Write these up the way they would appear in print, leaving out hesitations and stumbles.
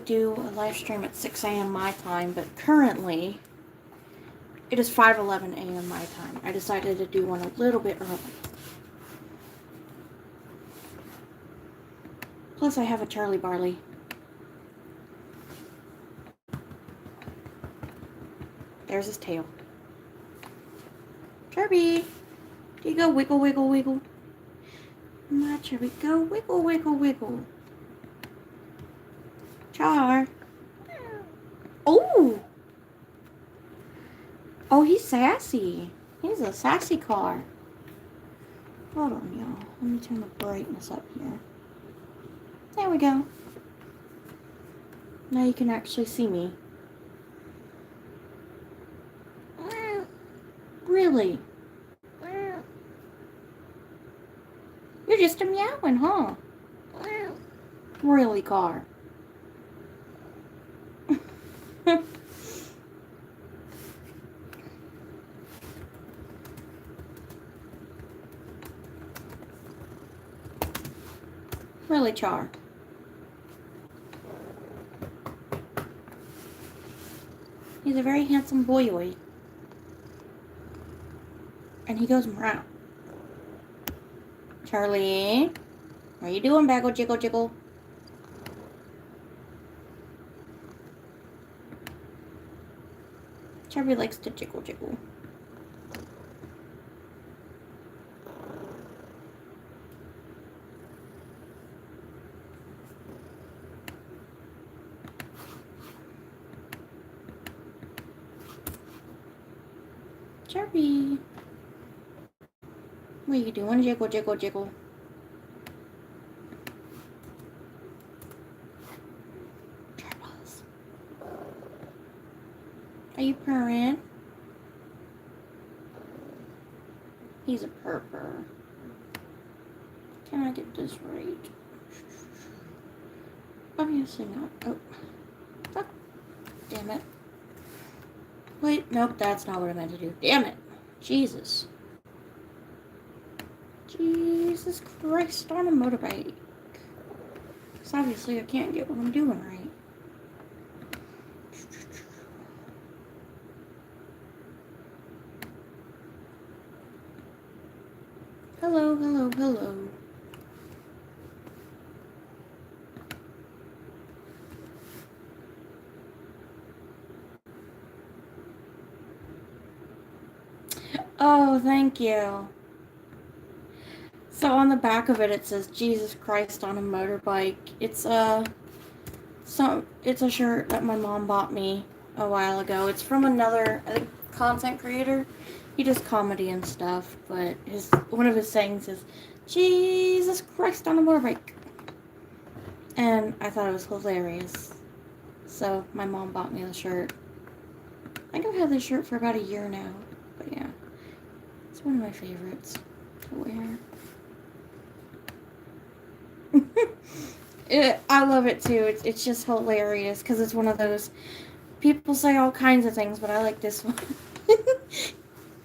do a live stream at 6 a.m. my time, but currently it is 5:11 a.m. my time. I decided to do one a little bit early. Plus, I have a Charlie Barley. There's his tail. Charby, do you go wiggle, wiggle, wiggle? My Charby, go wiggle, wiggle, wiggle. Char. Oh! Oh, he's sassy. He's a sassy car. Hold on, y'all. Let me turn the brightness up here. There we go. Now you can actually see me. Really? You're just a meowing, huh? Really, car? Really, Char? He's a very handsome boy. And he goes meow. Charlie, what are you doing, Baggle Jiggle Jiggle? Charlie likes to jiggle jiggle. Charlie, what are you doing? Jiggle jiggle jiggle. Are you purring? He's a purr. Can I get this right? Obviously not. Oh. Fuck. Damn it. Wait, nope, that's not what I meant to do. Damn it. Jesus. Jesus Christ on a motorbike. Because obviously I can't get what I'm doing right. Hello, hello, hello. Oh, thank you. So on the back of it, it says Jesus Christ on a motorbike. It's a shirt that my mom bought me a while ago. It's from another, I think, content creator. He does comedy and stuff, but one of his sayings is Jesus Christ on a motorbike. And I thought it was hilarious. So my mom bought me the shirt. I think I've had this shirt for about a year now. But yeah, it's one of my favorites to wear. I love it too. It's just hilarious because it's one of those, people say all kinds of things, but I like this one.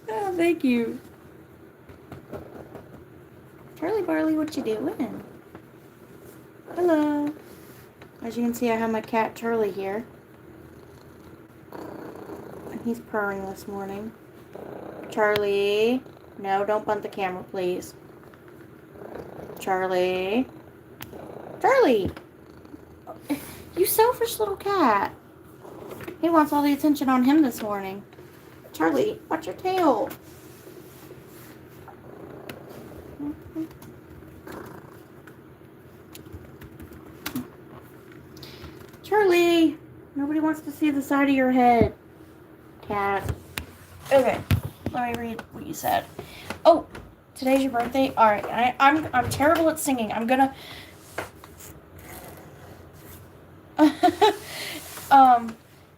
Oh, thank you. Charlie Barley, what you doing? Hello. As you can see, I have my cat Charlie here. And he's purring this morning. Charlie. No, don't bunt the camera, please. Charlie. Charlie! You selfish little cat. He wants all the attention on him this morning. Charlie, watch your tail. Charlie! Nobody wants to see the side of your head. Cat. Okay, let me read what you said. Oh, today's your birthday? Alright, I'm terrible at singing. I'm gonna...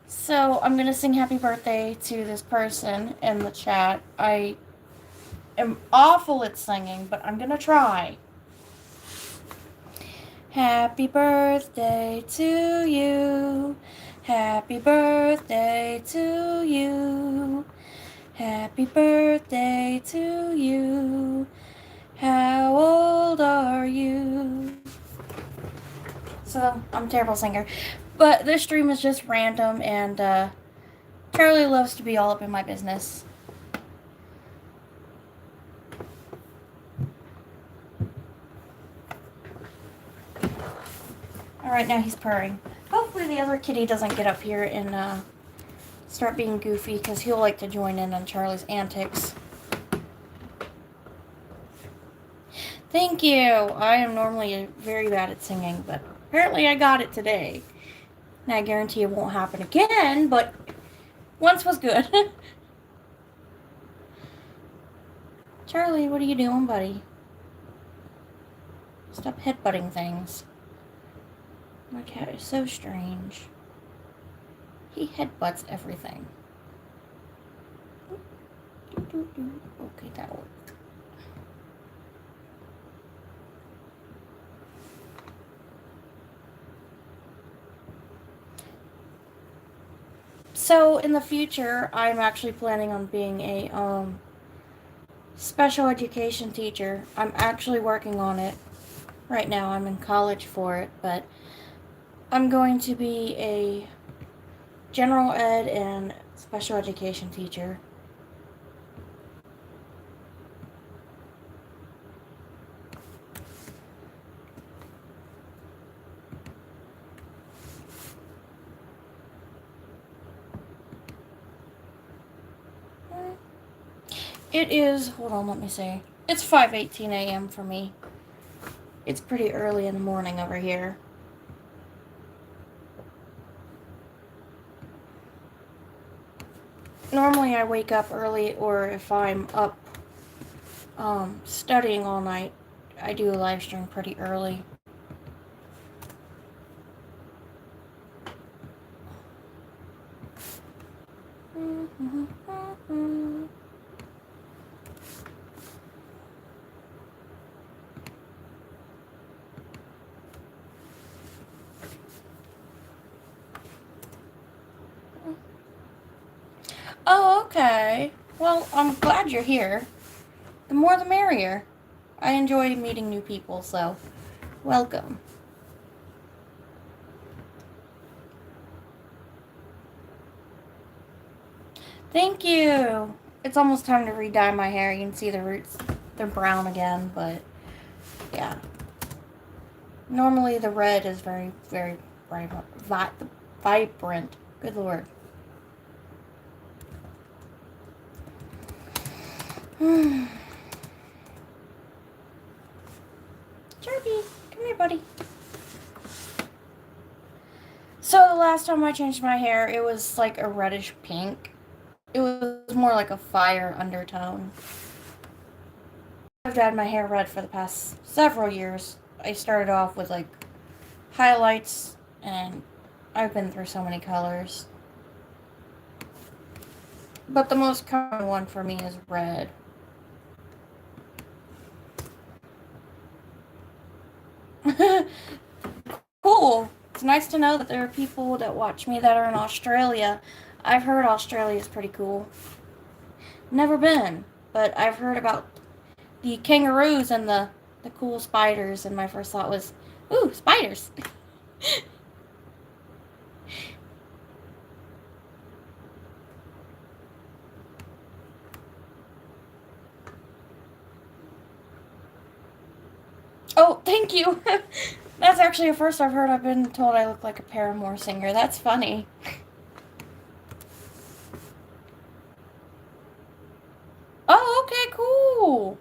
So I'm gonna sing happy birthday to this person in the chat. I am awful at singing, but I'm gonna try. Happy birthday to you. Happy birthday to you. Happy birthday to you. How old are you? So I'm a terrible singer. But this stream is just random, and Charlie loves to be all up in my business. Alright, now he's purring. Hopefully the other kitty doesn't get up here and start being goofy, because he'll like to join in on Charlie's antics. Thank you! I am normally very bad at singing, but apparently I got it today. And I guarantee it won't happen again, but once was good. Charlie, what are you doing, buddy? Stop headbutting things. My cat is so strange. He headbutts everything. Okay, that worked. So, in the future, I'm actually planning on being a special education teacher. I'm actually working on it right now. I'm in college for it, but I'm going to be a general ed and special education teacher. It is, hold on, let me see. It's 5:18 a.m. for me. It's pretty early in the morning over here. Normally I wake up early, or if I'm up studying all night, I do a live stream pretty early. Oh, okay. Well, I'm glad you're here. The more the merrier. I enjoy meeting new people, so welcome. Thank you. It's almost time to re-dye my hair. You can see the roots. They're brown again, but yeah. Normally the red is very, very vibrant. Good Lord. Chirpy, come here, buddy. So the last time I changed my hair, it was like a reddish pink. It was more like a fire undertone. I've dyed my hair red for the past several years. I started off with like highlights, and I've been through so many colors. But the most common one for me is red. Cool. It's nice to know that there are people that watch me that are in Australia. I've heard Australia is pretty cool. Never been, but I've heard about the kangaroos and the cool spiders, and my first thought was, ooh, spiders. Oh, thank you. That's actually a first I've heard. I've been told I look like a Paramore singer. That's funny. Oh, okay, cool.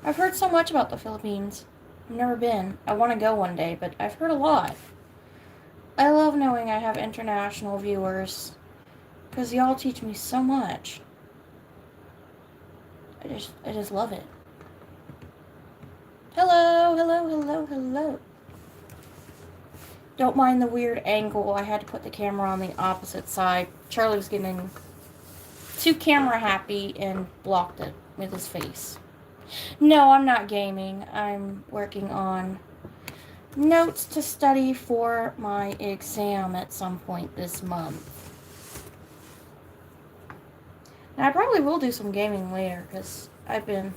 I've heard so much about the Philippines. I've never been. I want to go one day, but I've heard a lot. I love knowing I have international viewers, because y'all teach me so much. I just love it. Hello, hello, hello, hello. Don't mind the weird angle. I had to put the camera on the opposite side. Charlie was getting too camera happy and blocked it with his face. No, I'm not gaming. I'm working on notes to study for my exam at some point this month. And I probably will do some gaming later, because I've been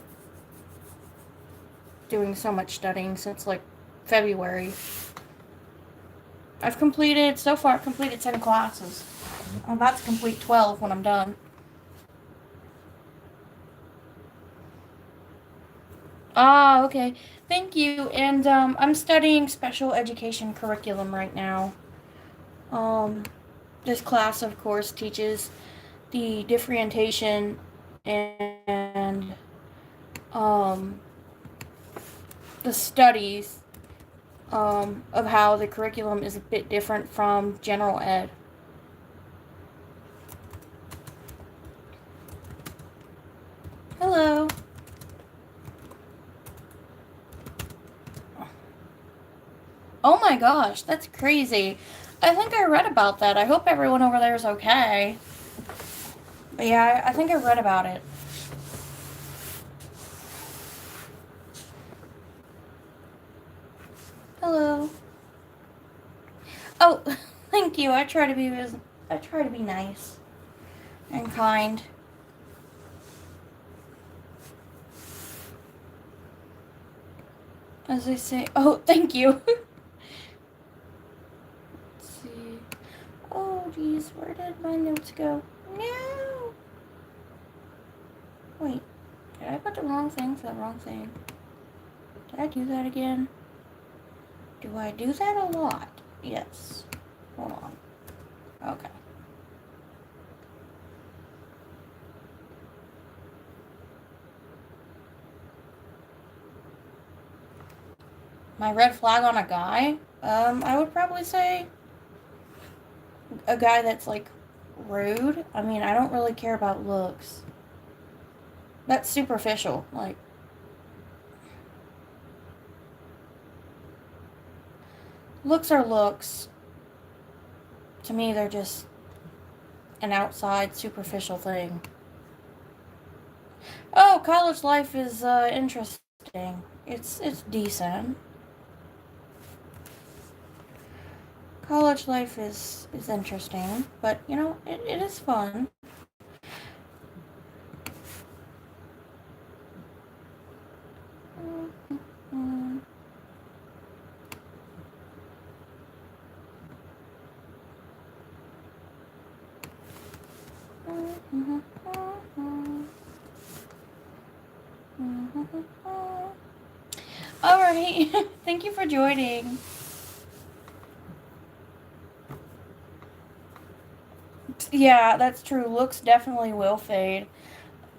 doing so much studying since like February. So far, I've completed 10 classes. I'm about to complete 12 when I'm done. Ah, okay. Thank you. And I'm studying special education curriculum right now. Um, this class, of course, teaches the differentiation and um, the studies of how the curriculum is a bit different from general ed. Hello. Oh my gosh, that's crazy. I think I read about that. I hope everyone over there is okay. But yeah, I think I read about it. Hello. Oh, thank you. I try to be nice and kind. As they say. Oh, thank you. Let's see. Oh, geez, where did my notes go? No. Wait, did I put the wrong thing for the wrong thing? Did I do that again? Do I do that a lot? Yes. Hold on. Okay. My red flag on a guy? I would probably say a guy that's like rude. I mean, I don't really care about looks. That's superficial. Like, looks are looks. To me, they're just an outside, superficial thing. Oh, college life is interesting. It's decent. College life is interesting, but you know, it is fun. Alright, thank you for joining. Yeah, that's true. Looks definitely will fade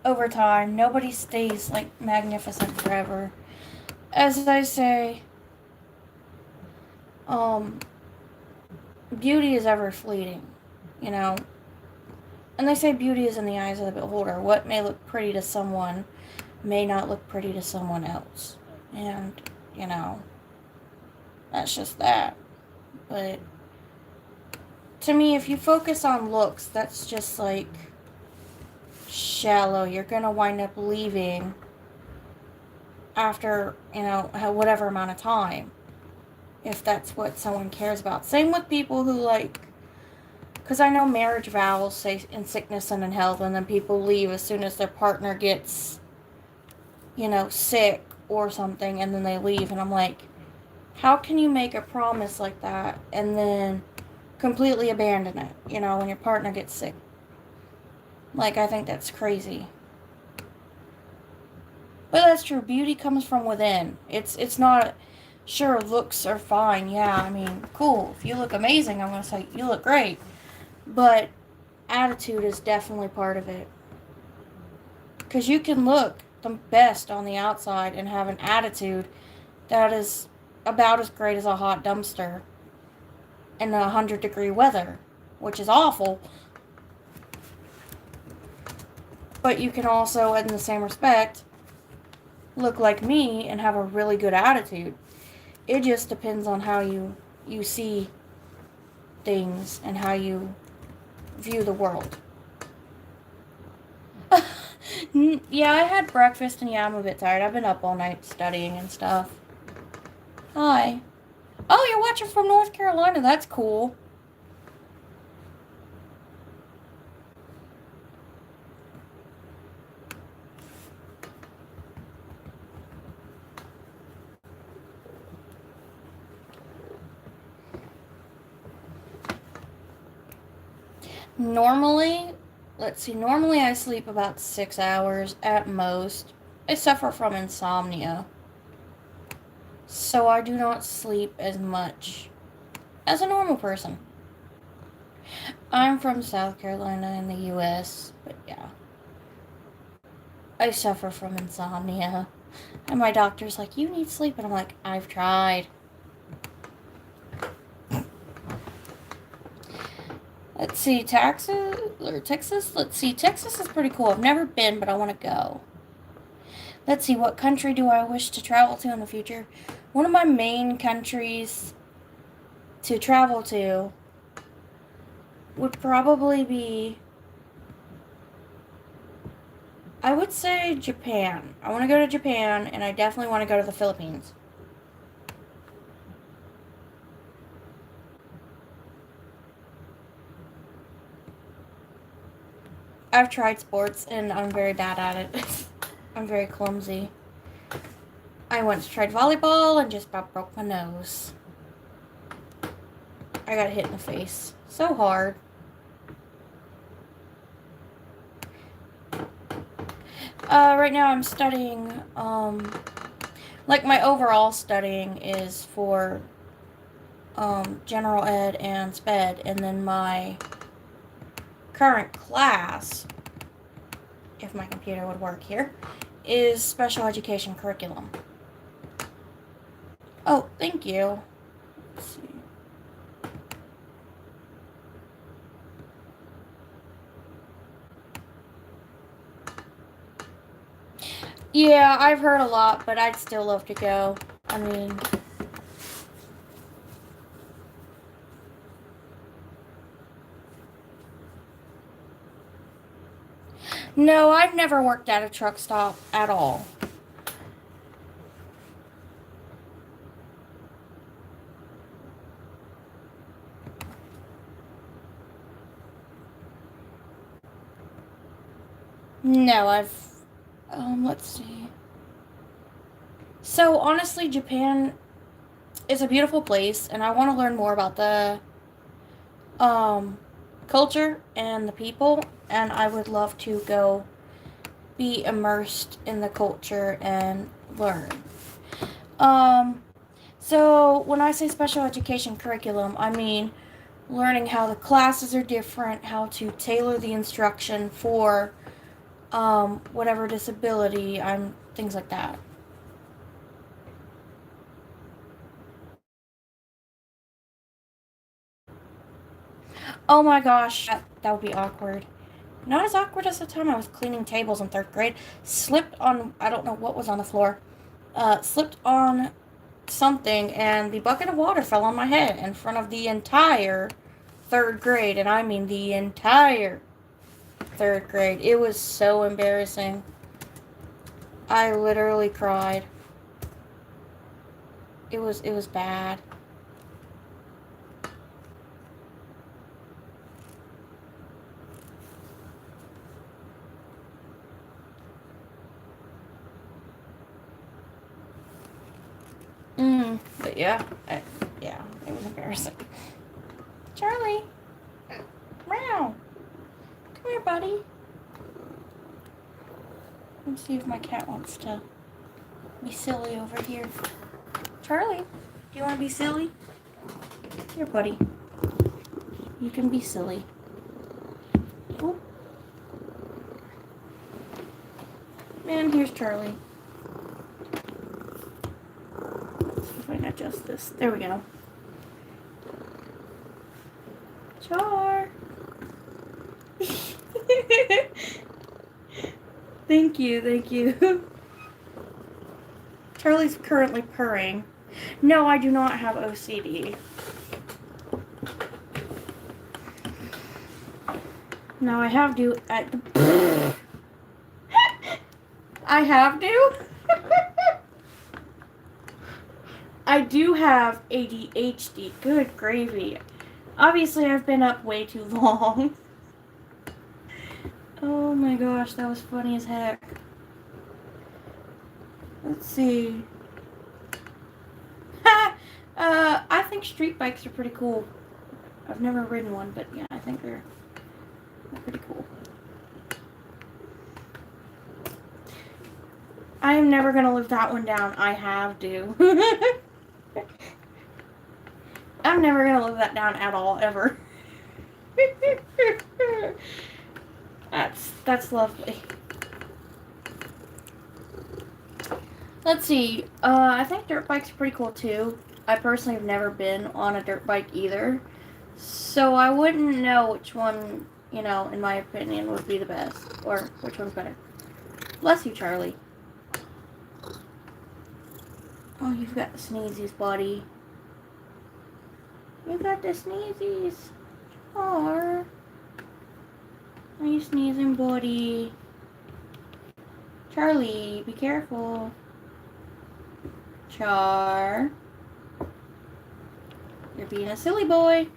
over time. Nobody stays like magnificent forever. As I say, um, beauty is ever fleeting, you know. And they say beauty is in the eyes of the beholder. What may look pretty to someone may not look pretty to someone else. And, you know, that's just that. But to me, if you focus on looks, that's just like shallow. You're gonna wind up leaving after, you know, whatever amount of time, if that's what someone cares about. Same with people who like, because I know marriage vows say in sickness and in health, and then people leave as soon as their partner gets, you know, sick or something, and then they leave, and I'm like, how can you make a promise like that and then completely abandon it, you know, when your partner gets sick? Like, I think that's crazy. But that's true. Beauty comes from within. It's not, sure, looks are fine. Yeah, I mean, cool. If you look amazing, I'm going to say you look great. But attitude is definitely part of it. Because you can look the best on the outside and have an attitude that is about as great as a hot dumpster in 100-degree weather, which is awful. But you can also, in the same respect, look like me and have a really good attitude. It just depends on how you see things and how you view the world. Yeah, I had breakfast and yeah, I'm a bit tired. I've been up all night studying and stuff. Hi. Oh, you're watching from North Carolina. That's cool. Normally, let's see, normally I sleep about 6 hours at most. I suffer from insomnia, so I do not sleep as much as a normal person. I'm from South Carolina in the US, but yeah. I suffer from insomnia. And my doctor's like, you need sleep. And I'm like, I've tried. Let's see, Texas? Let's see, Texas is pretty cool. I've never been, but I want to go. Let's see, what country do I wish to travel to in the future? One of my main countries to travel to would probably be, I would say Japan. I want to go to Japan, and I definitely want to go to the Philippines. I've tried sports, and I'm very bad at it. I'm very clumsy. I once tried volleyball and just about broke my nose. I got hit in the face. So hard. Right now I'm studying, like my overall studying is for, general ed and sped, and then my current class, if my computer would work here, is special education curriculum. Oh, thank you. Let's see. Yeah, I've heard a lot, but I'd still love to go. I mean, no, I've never worked at a truck stop at all. No, let's see. So, honestly, Japan is a beautiful place, and I want to learn more about the, culture and the people, and I would love to go be immersed in the culture and learn. Um, so when I say special education curriculum, I mean learning how the classes are different, how to tailor the instruction for whatever disability, things like that. Oh my gosh, that would be awkward. Not as awkward as the time I was cleaning tables in 3rd grade. Slipped on, I don't know what was on the floor. Slipped on something, and the bucket of water fell on my head in front of the entire 3rd grade, and I mean the entire 3rd grade. It was so embarrassing. I literally cried. It was bad. But yeah, yeah, it was embarrassing. Charlie, meow. Come here, buddy. Let's see if my cat wants to be silly over here. Charlie, do you want to be silly? Here, buddy. You can be silly. Oh. And here's Charlie. Let's see if I can adjust this. There we go. Char. Thank you. Charlie's currently purring. No, I do not have OCD. No, I have to. I have to? I do have ADHD. Good gravy. Obviously, I've been up way too long. Oh my gosh, that was funny as heck. Let's see. I think street bikes are pretty cool. I've never ridden one, but yeah, I think they're They're pretty cool. I am never going to live that one down. I have to. I'm never going to live that down at all, ever. That's lovely. Let's see. I think dirt bikes are pretty cool too. I personally have never been on a dirt bike either. So I wouldn't know which one, in my opinion, would be the best. Or which one's better. Bless you, Charlie. Oh, you've got the sneezies, buddy. You got the sneezies. Char. Are you sneezing, buddy? Charlie, be careful. Char. You're being a silly boy.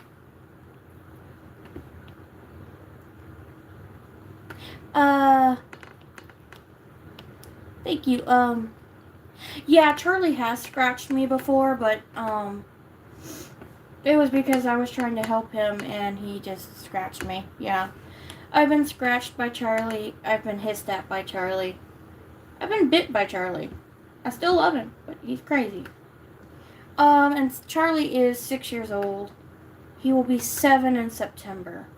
Thank you. Yeah, Charlie has scratched me before, but, it was because I was trying to help him and he just scratched me. Yeah. I've been scratched by Charlie. I've been hissed at by Charlie. I've been bit by Charlie. I still love him, but he's crazy. And Charlie is 6 years old. He will be 7 in September.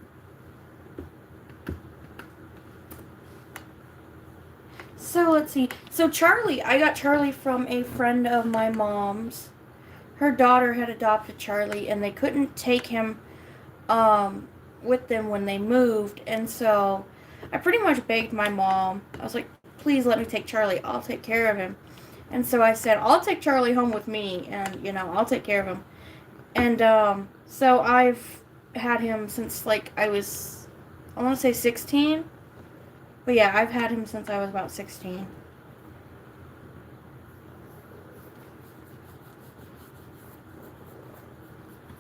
So let's see. So Charlie, I got Charlie from a friend of my mom's. Her daughter had adopted Charlie, and they couldn't take him with them when they moved. And so I pretty much begged my mom. I was like, please let me take Charlie. I'll take care of him. And so I said, I'll take Charlie home with me, and, I'll take care of him. And so I've had him since, I was, I want to say 16. But yeah, I've had him since I was about 16.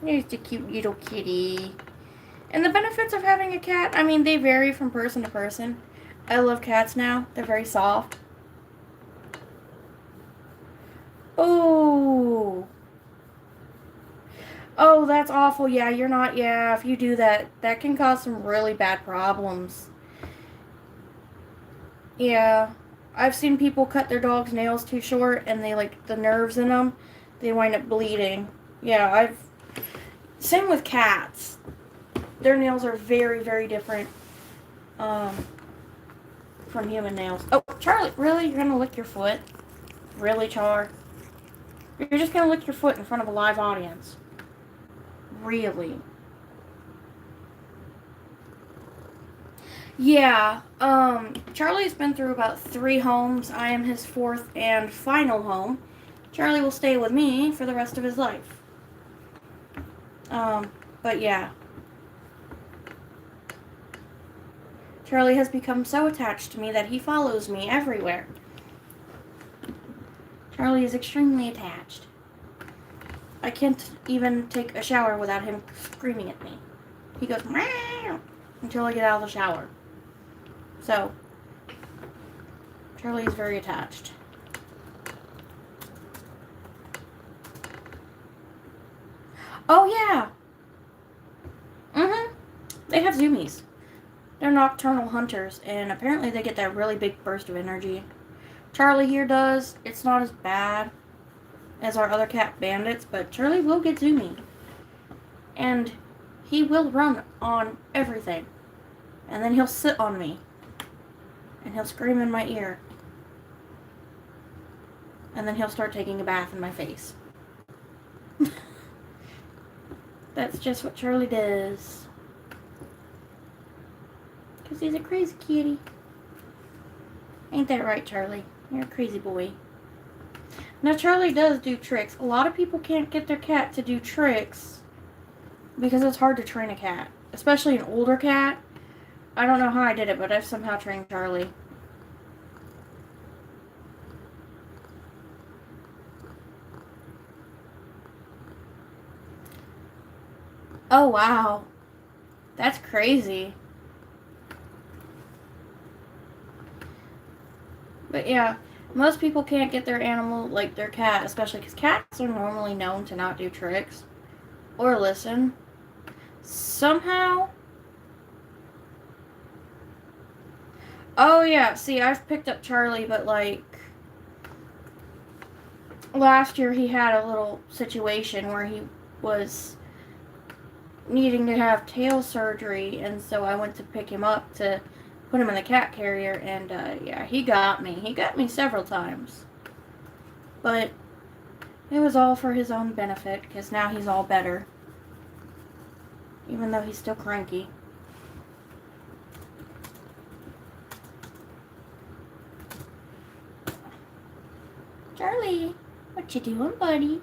Here's the cute little kitty. And the benefits of having a cat, I mean, they vary from person to person. I love cats now. They're very soft. Oh. Oh, that's awful. Yeah, if you do that, that can cause some really bad problems. Yeah. I've seen people cut their dog's nails too short and they, the nerves in them, they wind up bleeding. Yeah, same with cats. Their nails are very, very different from human nails. Oh, Charlie, really? You're going to lick your foot? Really, Char? You're just going to lick your foot in front of a live audience? Really? Yeah, Charlie's been through about 3 homes. I am his 4th and final home. Charlie will stay with me for the rest of his life. But yeah. Charlie has become so attached to me that he follows me everywhere. Charlie is extremely attached. I can't even take a shower without him screaming at me. He goes, meow, until I get out of the shower. So, Charlie is very attached. Oh, yeah. They have zoomies. They're nocturnal hunters, and apparently they get that really big burst of energy. Charlie here does. It's not as bad as our other cat bandits, but Charlie will get zoomy. And he will run on everything. And then he'll sit on me. And he'll scream in my ear. And then he'll start taking a bath in my face. That's just what Charlie does. Because he's a crazy kitty. Ain't that right, Charlie? You're a crazy boy. Now, Charlie does do tricks. A lot of people can't get their cat to do tricks because it's hard to train a cat. Especially an older cat. I don't know how I did it, but I've somehow trained Charlie. Oh, wow. That's crazy. But yeah, most people can't get their animal, like their cat, especially because cats are normally known to not do tricks or listen. Somehow, Oh, yeah. See, I've picked up Charlie, but, like, last year he had a little situation where he was needing to have tail surgery, and so I went to pick him up to put him in the cat carrier, and, yeah, he got me. He got me several times. But it was all for his own benefit, because now he's all better. Even though he's still cranky. Charlie, what you doing, buddy?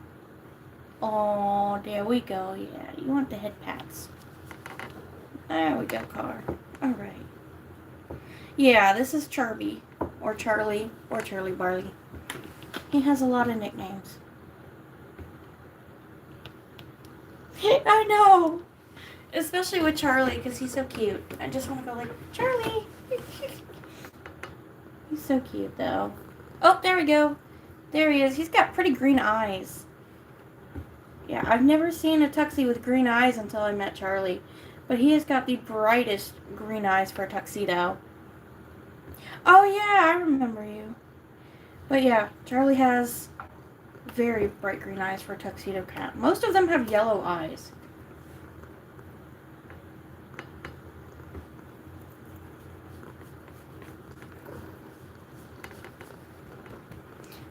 Oh, there we go. Yeah, you want the head pats. There we go, Car. Alright. Yeah, this is Charby. Or Charlie. Or Charlie Barley. He has a lot of nicknames. I know! Especially with Charlie, because he's so cute. I just want to go like, Charlie! He's so cute, though. Oh, there we go. There he is. He's got pretty green eyes. Yeah, I've never seen a tuxie with green eyes until I met Charlie. But he has got the brightest green eyes for a tuxedo. Oh, yeah, I remember you. But yeah, Charlie has very bright green eyes for a tuxedo cat. Most of them have yellow eyes.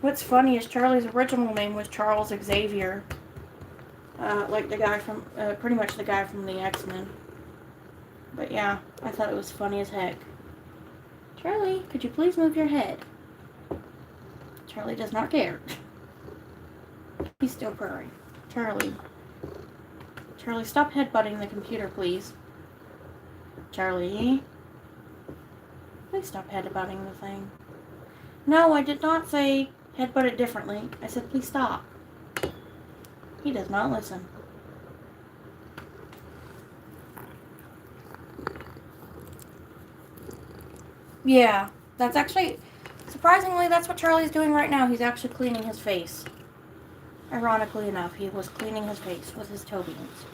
What's funny is Charlie's original name was Charles Xavier. Like the guy from, pretty much the guy from the X-Men. But yeah, I thought it was funny as heck. Charlie, could you please move your head? Charlie does not care. He's still purring. Charlie. Charlie, stop headbutting the computer, please. Charlie. Please stop headbutting the thing. No, I did not say headbutt it differently. I said, please stop. He does not listen. Yeah, that's actually, surprisingly, that's what Charlie's doing right now. He's actually cleaning his face. Ironically enough, he was cleaning his face with his toe beans.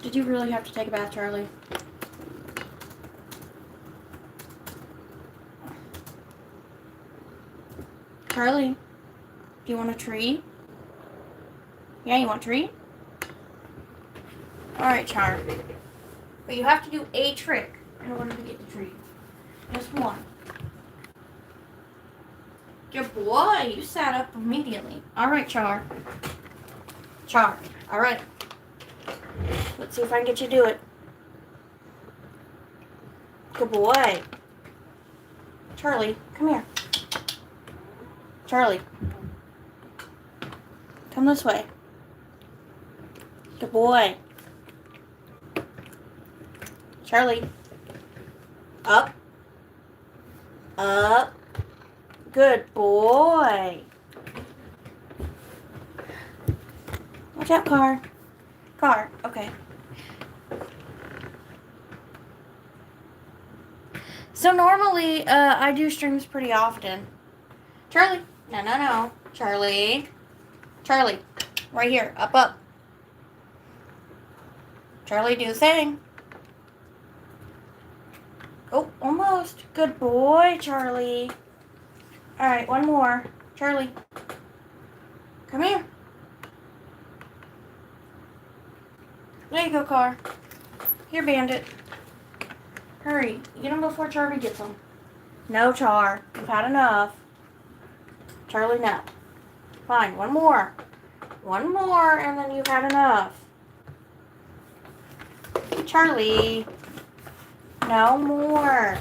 Did you really have to take a bath, Charlie? Charlie, do you want a treat? Yeah, you want a treat? Alright, Char. But you have to do a trick in order to get the treat. Just one. Good boy, you sat up immediately. Alright, Char. Char, alright. Let's see if I can get you to do it. Good boy. Charlie, come here. Charlie. Come this way. Good boy. Charlie. Up. Up. Good boy. Watch out, Car. Car, okay. So normally, I do streams pretty often. Charlie. No. Charlie. Charlie. Right here. Up. Charlie, do the thing. Oh, almost. Good boy, Charlie. Alright, one more. Charlie. Come here. There you go, Car. Here, Bandit. Hurry. Get him before Charlie gets him. No, Char. You've had enough. Charlie, no. Fine, one more. One more, and then you've had enough. Charlie. No more.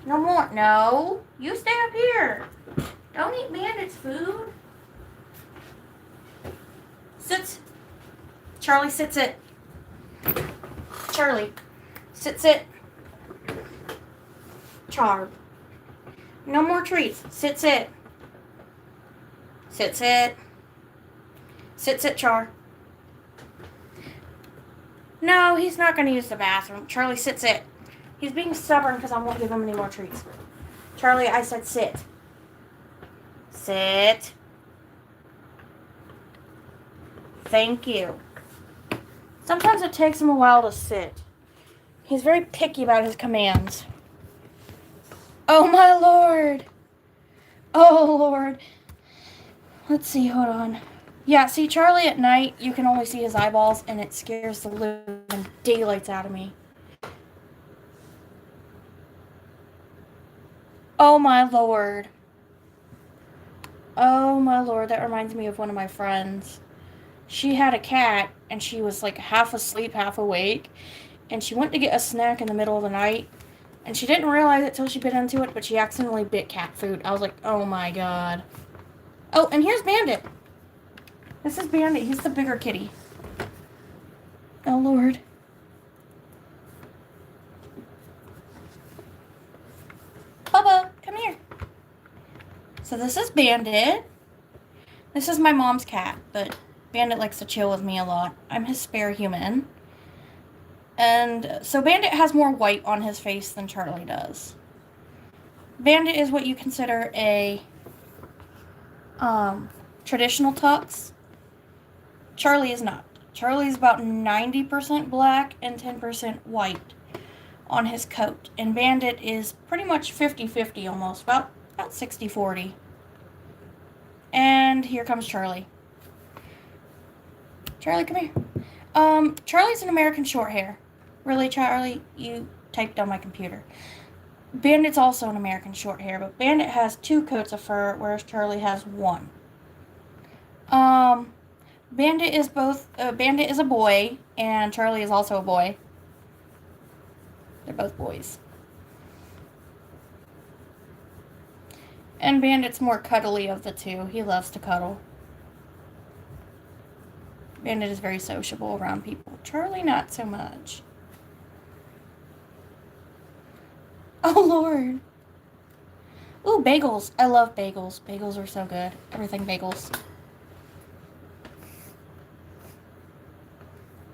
No more. No. You stay up here. Don't eat Bandit's food. Sit. Charlie, sit. Charlie. Sit. Char. No more treats. Sit. Sit, Char. No, he's not going to use the bathroom. Charlie, sit. He's being stubborn because I won't give him any more treats. Charlie, I said sit. Sit. Thank you. Sometimes it takes him a while to sit. He's very picky about his commands. Oh my lord. Oh lord. Let's see, hold on. Yeah, see, Charlie at night, you can only see his eyeballs, and it scares the living daylights out of me. Oh my lord. Oh my lord, that reminds me of one of my friends. She had a cat, and she was like half asleep, half awake, and she went to get a snack in the middle of the night, and she didn't realize it till she bit into it, but she accidentally bit cat food. I was like, oh my god. Oh, and here's Bandit. This is Bandit. He's the bigger kitty. Oh, Lord. Bubba, come here. So this is Bandit. This is my mom's cat, but Bandit likes to chill with me a lot. I'm his spare human. And so Bandit has more white on his face than Charlie does. Bandit is what you consider a traditional tux. Charlie is not. Charlie's about 90% black and 10% white on his coat. And Bandit is pretty much 50-50 almost, about 60-40. And here comes Charlie. Charlie, come here. Charlie's an American Shorthair. Really, Charlie? You typed on my computer. Bandit's also an American Shorthair, but Bandit has 2 coats of fur, whereas Charlie has 1. Bandit is Bandit is a boy, and Charlie is also a boy. They're both boys. And Bandit's more cuddly of the 2. He loves to cuddle. Bandit is very sociable around people. Charlie, not so much. Oh, Lord. Ooh, bagels. I love bagels. Bagels are so good. Everything bagels.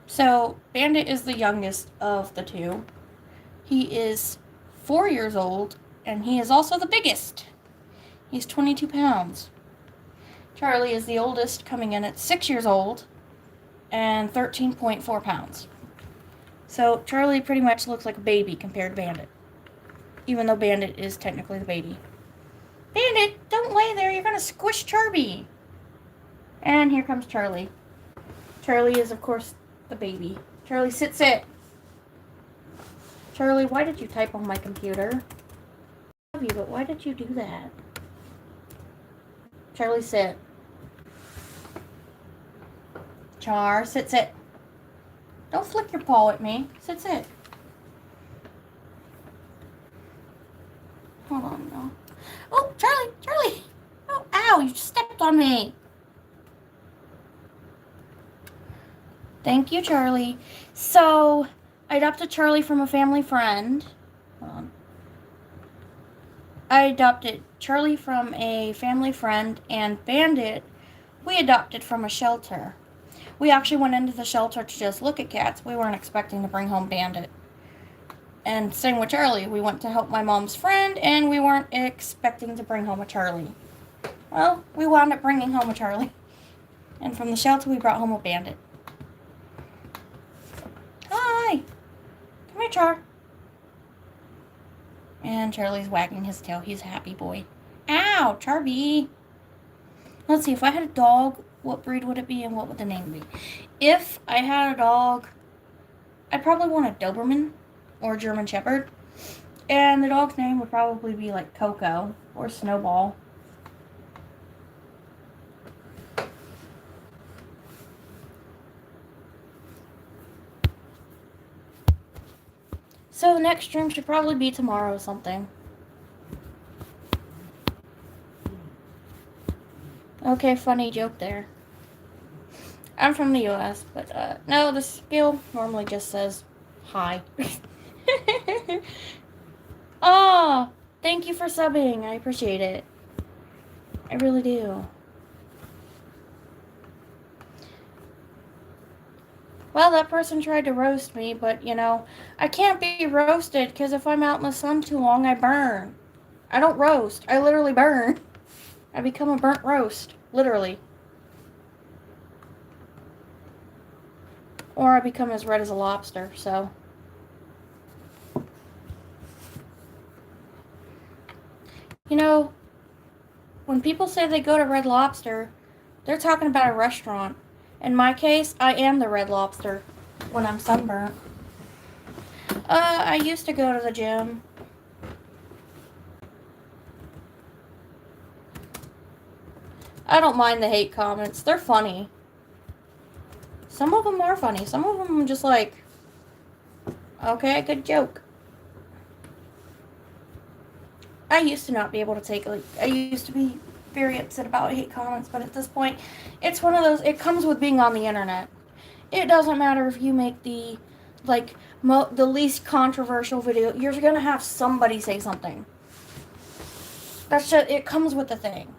So, Bandit is the youngest of the 2. He is 4 years old, and he is also the biggest. He's 22 pounds. Charlie is the oldest, coming in at 6 years old, and 13.4 pounds. So, Charlie pretty much looks like a baby compared to Bandit. Even though Bandit is technically the baby. Bandit, don't lay there. You're going to squish Charby. And here comes Charlie. Charlie is, of course, the baby. Charlie, sit. Charlie, why did you type on my computer? I love you, but why did you do that? Charlie, sit. Char, sit. Don't flick your paw at me. Sit. Hold on, no. Oh, Charlie! Oh, ow, you stepped on me. Thank you, Charlie. So, I adopted Charlie from a family friend. Hold on. I adopted Charlie from a family friend, and Bandit we adopted from a shelter. We actually went into the shelter to just look at cats. We weren't expecting to bring home Bandit. And same with Charlie. We went to help my mom's friend, and we weren't expecting to bring home a Charlie. Well, we wound up bringing home a Charlie. And from the shelter, we brought home a Bandit. Hi! Come here, Char. And Charlie's wagging his tail. He's a happy boy. Ow, Charby! Let's see, if I had a dog, what breed would it be and what would the name be? If I had a dog, I'd probably want a Doberman or a German Shepherd. And the dog's name would probably be like Coco or Snowball. So the next stream should probably be tomorrow or something. Okay, funny joke there. I'm from the US, but no, the skill normally just says hi. Oh, thank you for subbing. I appreciate it. I really do. Well, that person tried to roast me, but, you know, I can't be roasted because if I'm out in the sun too long, I burn. I don't roast. I literally burn. I become a burnt roast. Literally. Or I become as red as a lobster, so. When people say they go to Red Lobster, they're talking about a restaurant. In my case, I am the Red Lobster when I'm sunburnt. I used to go to the gym. I don't mind the hate comments. They're funny. Some of them are funny. Some of them I'm just like, okay, good joke. I used to not be able to take, I used to be very upset about hate comments, but at this point, it's one of those, it comes with being on the internet. It doesn't matter if you make the, the least controversial video, you're gonna have somebody say something. That's just, it comes with the thing.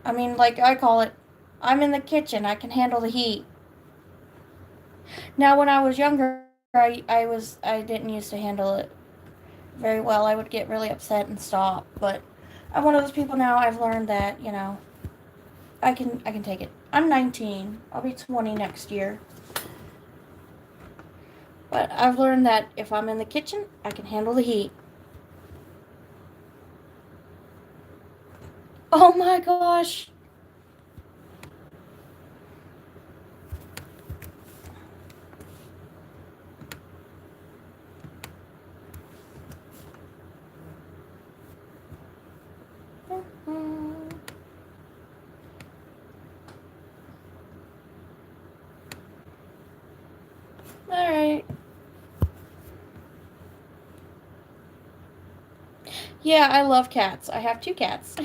I mean, like I call it, I'm in the kitchen, I can handle the heat. Now, when I was younger, I didn't used to handle it very well. I would get really upset and stop, but I'm one of those people now. I've learned that, you know, I can take it. I'm 19. I'll be 20 next year. But I've learned that if I'm in the kitchen, I can handle the heat. Oh my gosh. Alright. Yeah, I love cats. I have 2 cats.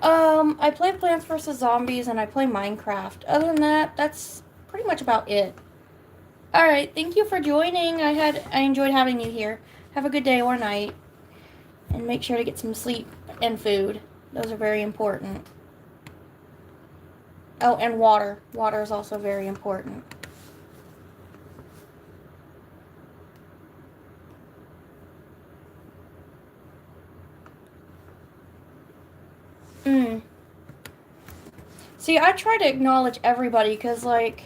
I play Plants vs. Zombies and I play Minecraft. Other than that, that's pretty much about it. Alright, thank you for joining. I enjoyed having you here. Have a good day or night. And make sure to get some sleep and food. Those are very important. Oh, and water. Water is also very important. See, I try to acknowledge everybody because, like,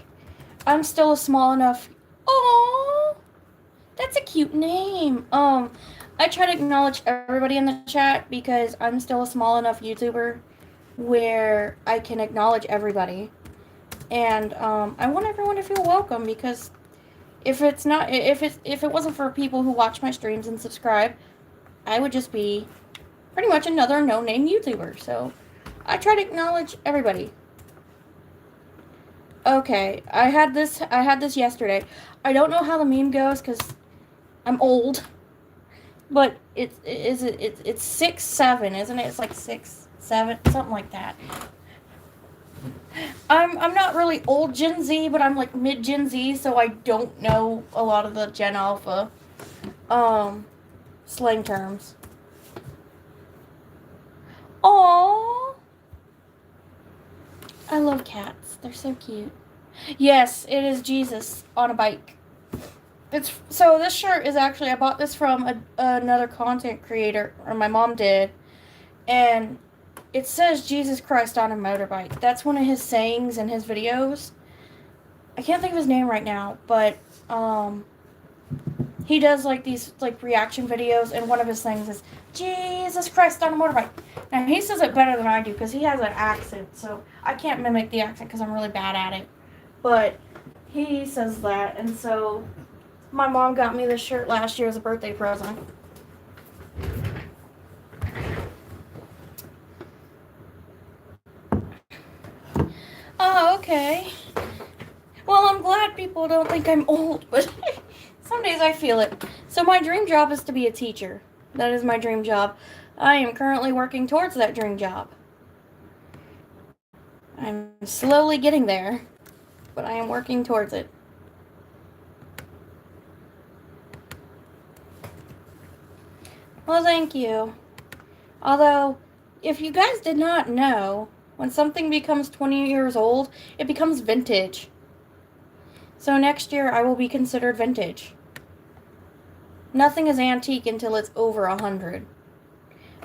I'm still a small enough... Aww! That's a cute name. I try to acknowledge everybody in the chat because I'm still a small enough YouTuber where I can acknowledge everybody. And, I want everyone to feel welcome because if it wasn't for people who watch my streams and subscribe, I would just be pretty much another no-name YouTuber. So, I try to acknowledge everybody. Okay, I had this yesterday. I don't know how the meme goes because I'm old. But it's 6'7", isn't it? It's like 6'7", something like that. I'm not really old Gen Z, but I'm like mid Gen Z, so I don't know a lot of the Gen Alpha slang terms. Aww. I love cats. They're so cute. Yes, it is Jesus on a bike. So this shirt is actually, I bought this from another content creator, or my mom did, and it says Jesus Christ on a motorbike. That's one of his sayings in his videos. I can't think of his name right now, but he does like these like reaction videos, and one of his things is Jesus Christ on a motorbike. Now he says it better than I do because he has an accent, so I can't mimic the accent because I'm really bad at it. But he says that, and so my mom got me this shirt last year as a birthday present. Oh, okay. Well, I'm glad people don't think I'm old, but some days I feel it. So my dream job is to be a teacher. That is my dream job. I am currently working towards that dream job. I'm slowly getting there, but I am working towards it. Well, thank you. Although, if you guys did not know, when something becomes 20 years old, it becomes vintage. So next year, I will be considered vintage. Nothing is antique until it's over 100.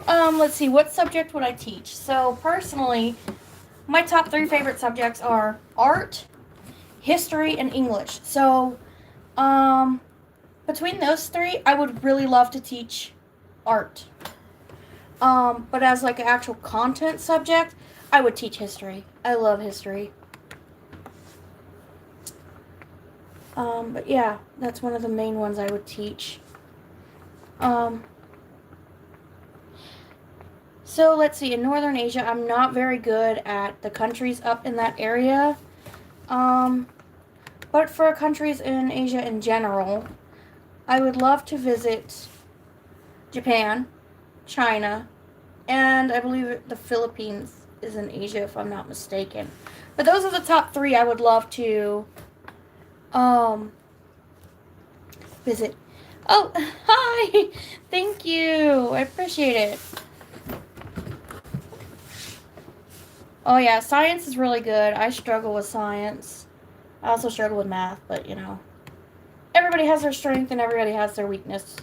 Let's see, what subject would I teach? So, personally, my top 3 favorite subjects are art, history, and English. So, between those 3, I would really love to teach art. But as like an actual content subject, I would teach history. I love history. But yeah, that's one of the main ones I would teach. So let's see, in Northern Asia, I'm not very good at the countries up in that area. But for countries in Asia in general, I would love to visit Japan, China, and I believe the Philippines is in Asia if I'm not mistaken. But those are the top 3 I would love to visit. Oh, hi! Thank you. I appreciate it. Oh yeah, science is really good. I struggle with science. I also struggle with math, but you know, everybody has their strength and everybody has their weakness.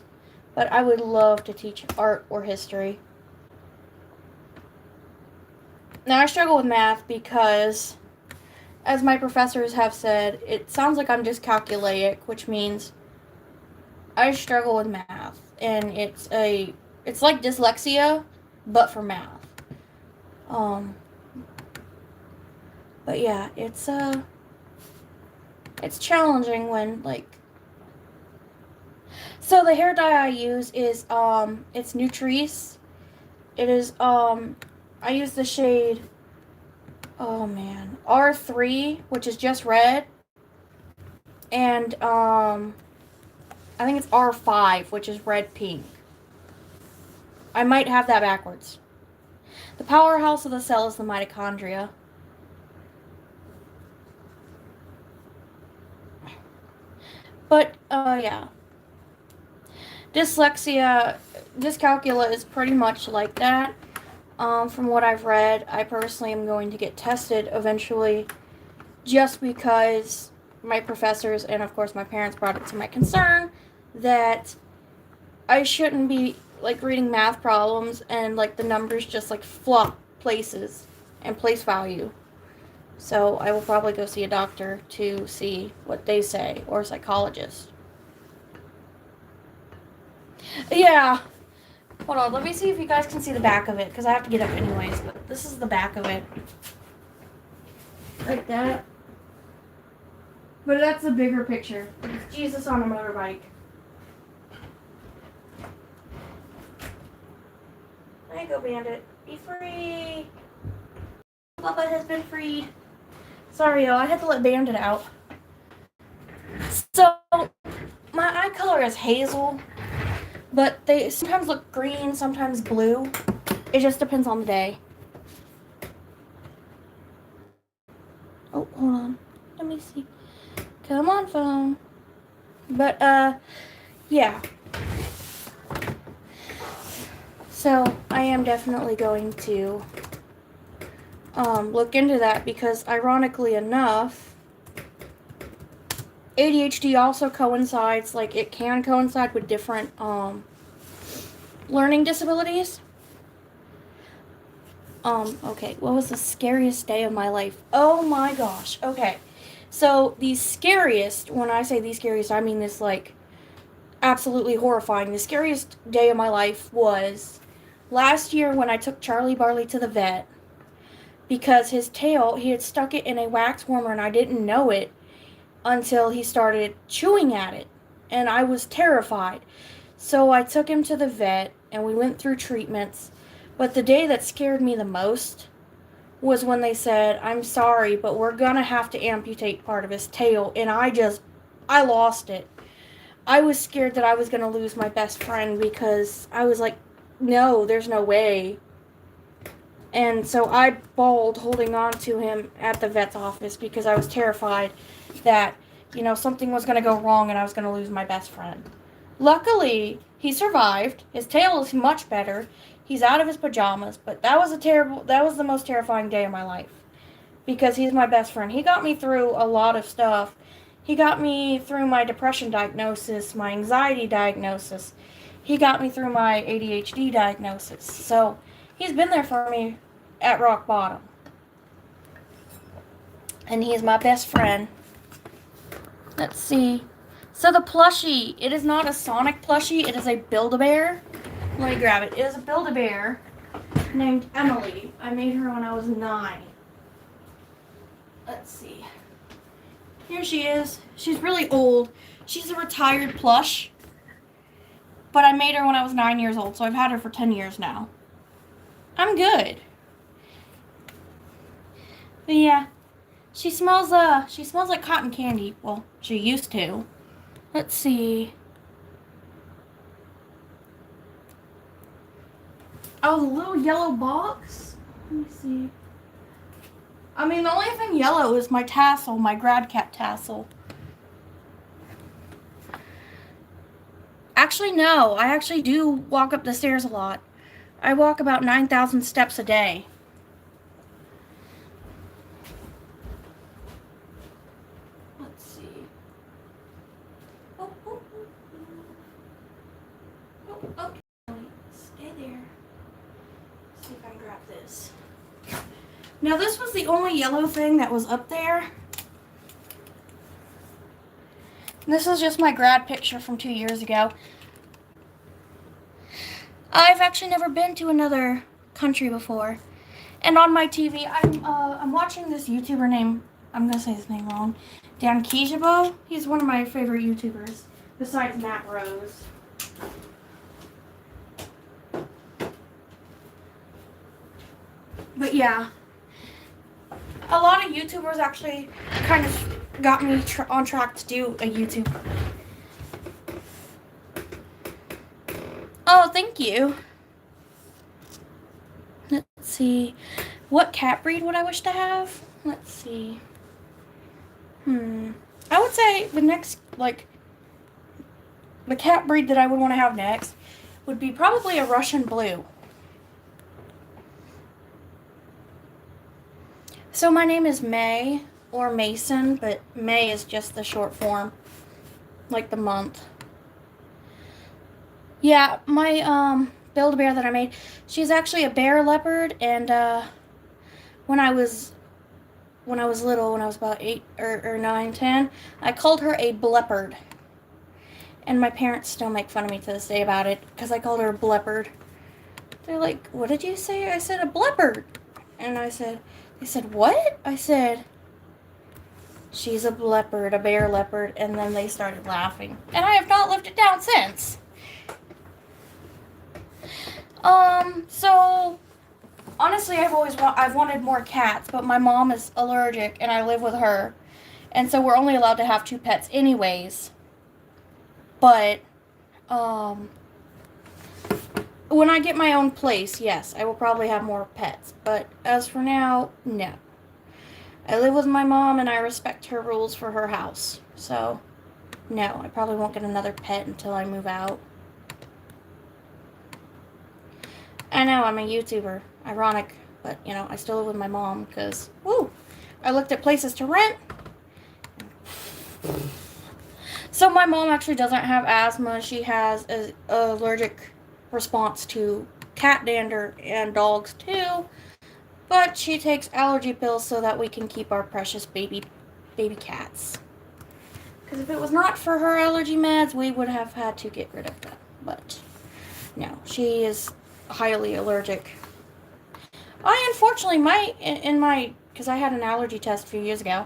But I would love to teach art or history. Now, I struggle with math because, as my professors have said, it sounds like I'm dyscalculic, which means I struggle with math. And it's like dyslexia, but for math. But yeah, it's challenging when, like, so the hair dye I use is, it's Nutrice. It is, I use the shade, oh man, R3, which is just red. And, I think it's R5, which is red pink. I might have that backwards. The powerhouse of the cell is the mitochondria. But, yeah. Dyscalculia is pretty much like that. From what I've read, I personally am going to get tested eventually just because my professors and, of course, my parents brought it to my concern that I shouldn't be, like, reading math problems and, like, the numbers just, like, flop places and place value. So I will probably go see a doctor to see what they say, or a psychologist. Yeah. Hold on, let me see if you guys can see the back of it, because I have to get up anyways, but this is the back of it. Like that. But that's a bigger picture. It's Jesus on a motorbike. There you go, Bandit. Be free. Papa has been freed. Sorry, y'all. I had to let Bandit out. So, my eye color is hazel, but they sometimes look green, sometimes blue. It just depends on the day. Oh, hold on. Let me see. Come on, phone. But, yeah. So, I am definitely going to look into that because, ironically enough, ADHD also coincides, like, it can coincide with different, learning disabilities. Okay, what was the scariest day of my life? Oh my gosh, okay. So, the scariest, when I say the scariest, I mean this, like, absolutely horrifying. The scariest day of my life was last year when I took Charlie Barley to the vet because his tail, he had stuck it in a wax warmer and I didn't know it until he started chewing at it. And I was terrified. So I took him to the vet and we went through treatments. But the day that scared me the most was when they said, I'm sorry, but we're gonna have to amputate part of his tail. And I lost it. I was scared that I was gonna lose my best friend because I was like, no, there's no way. And so I bawled holding on to him at the vet's office because I was terrified that, you know, something was gonna go wrong and I was gonna lose my best friend. Luckily, he survived. His tail is much better. He's out of his pajamas, but that was the most terrifying day of my life because he's my best friend. He got me through a lot of stuff. He got me through my depression diagnosis, my anxiety diagnosis. He got me through my ADHD diagnosis. So, he's been there for me at rock bottom. And he is my best friend. Let's see. So the plushie, it is not a Sonic plushie, it is a Build-A-Bear. Let me grab it. It is a Build-A-Bear. named Emily. I made her when I was 9. Let's see. Here she is. She's really old. She's a retired plush. But I made her when I was 9 years old, so I've had her for 10 years now. I'm good. But yeah. She smells like cotton candy. Well, she used to. Let's see. Oh, the little yellow box. Let me see. I mean, the only thing yellow is my tassel, my grad cap tassel. Actually, no. I actually do walk up the stairs a lot. I walk about 9,000 steps a day. Let's see. Okay. Stay there. Let's see if I can grab this. Now, this was the only yellow thing that was up there. This is just my grad picture from 2 years ago. I've actually never been to another country before. And on my TV, I'm watching this YouTuber named, I'm going to say his name wrong, Dan Kijabo. He's one of my favorite YouTubers, besides Matt Rose. But yeah, a lot of YouTubers actually kind of got me on track to do a YouTube. Oh, thank you. Let's see. What cat breed would I wish to have? Let's see. I would say the next, the cat breed that I would want to have next would be probably a Russian Blue. So my name is May, or Mason, but May is just the short form, like the month. Yeah, my Build-A-Bear that I made, she's actually a bear leopard, and when I was little, when I was about 8 or 9, 10, I called her a blepherd. And my parents still make fun of me to this day about it, because I called her a blepherd. They're like, what did you say? I said, a blepherd. And they said, what? I said, she's a leopard, a bear leopard. And then they started laughing. And I have not lived it down since. So, honestly, I've wanted more cats, but my mom is allergic, and I live with her. And so we're only allowed to have 2 pets anyways. But, when I get my own place, yes, I will probably have more pets. But as for now, no. I live with my mom, and I respect her rules for her house. So, no, I probably won't get another pet until I move out. I know, I'm a YouTuber. Ironic, but, I still live with my mom because, I looked at places to rent. So my mom actually doesn't have asthma. She has an allergic response to cat dander and dogs too. But she takes allergy pills so that we can keep our precious baby cats. Because if it was not for her allergy meds, we would have had to get rid of them. But no, she is highly allergic. I unfortunately because I had an allergy test a few years ago,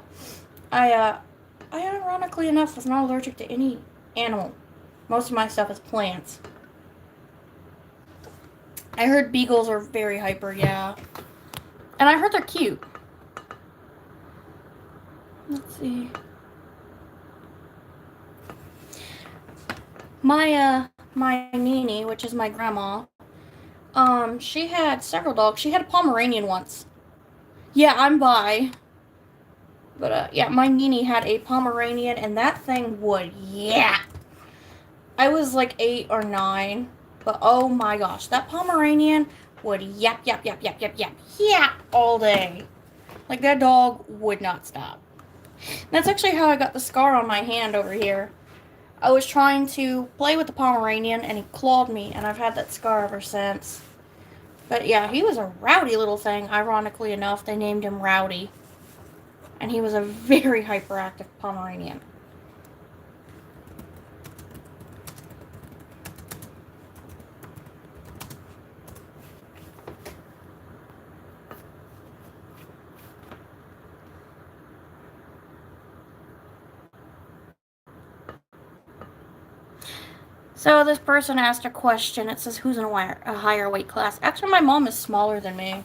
I ironically enough was not allergic to any animal. Most of my stuff is plants. I heard beagles are very hyper, yeah. And I heard they're cute. Let's see. My Nini, which is my grandma, she had several dogs. She had a Pomeranian once. Yeah, I'm bi. But, yeah, my Nini had a Pomeranian, and that thing would yap. I was like 8 or 9, but oh my gosh, that Pomeranian would yap all day. Like, that dog would not stop. And that's actually how I got the scar on my hand over here. I was trying to play with the Pomeranian, and he clawed me, and I've had that scar ever since. But yeah, he was a rowdy little thing. Ironically enough, they named him Rowdy. And he was a very hyperactive Pomeranian. So this person asked a question. It says, who's in a higher weight class? Actually, my mom is smaller than me.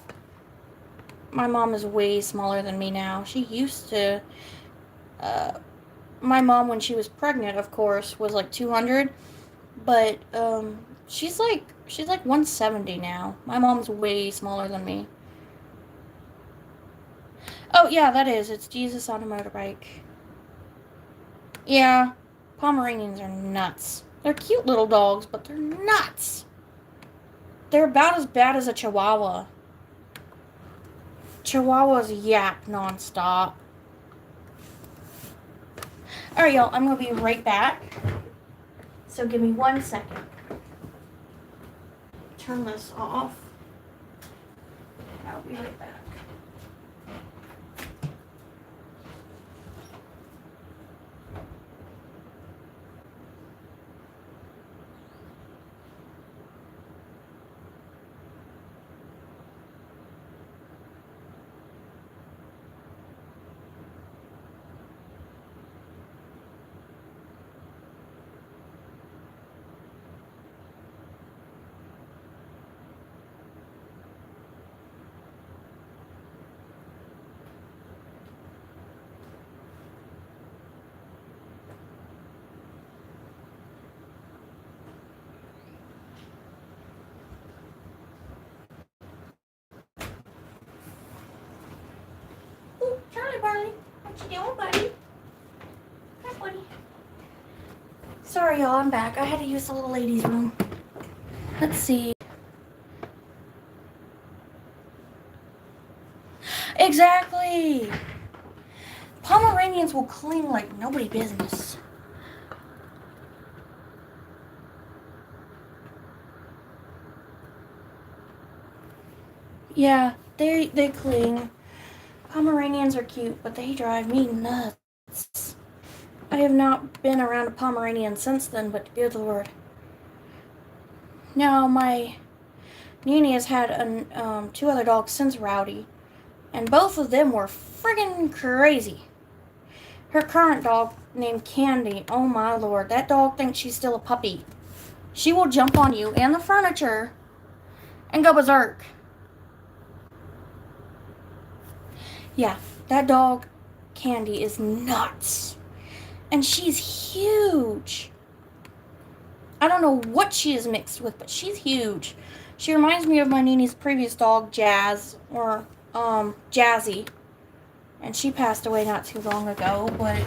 My mom is way smaller than me now. She used to... my mom, when she was pregnant, of course, was like 200. But, she's like 170 now. My mom's way smaller than me. Oh, yeah, that is. It's Jesus on a motorbike. Yeah, Pomeranians are nuts. They're cute little dogs, but they're nuts. They're about as bad as a Chihuahua. Chihuahuas yap nonstop. Alright, y'all, I'm going to be right back. So give me 1 second. Turn this off. I'll be right back. Ooh, Charlie Barley. What you doing, buddy? Hi, buddy. Sorry, y'all, I'm back. I had to use the little ladies' room. Let's see. Exactly! Pomeranians will cling like nobody business. Yeah, they cling. Pomeranians are cute, but they drive me nuts. I have not been around a Pomeranian since then, but good lord. Now, my Nini has had 2 other dogs since Rowdy, and both of them were friggin' crazy. Her current dog, named Candy, oh my lord, that dog thinks she's still a puppy. She will jump on you and the furniture and go berserk. Yeah, that dog, Candy, is nuts. And she's huge. I don't know what she is mixed with, but she's huge. She reminds me of my Nini's previous dog, Jazz, or Jazzy. And she passed away not too long ago, but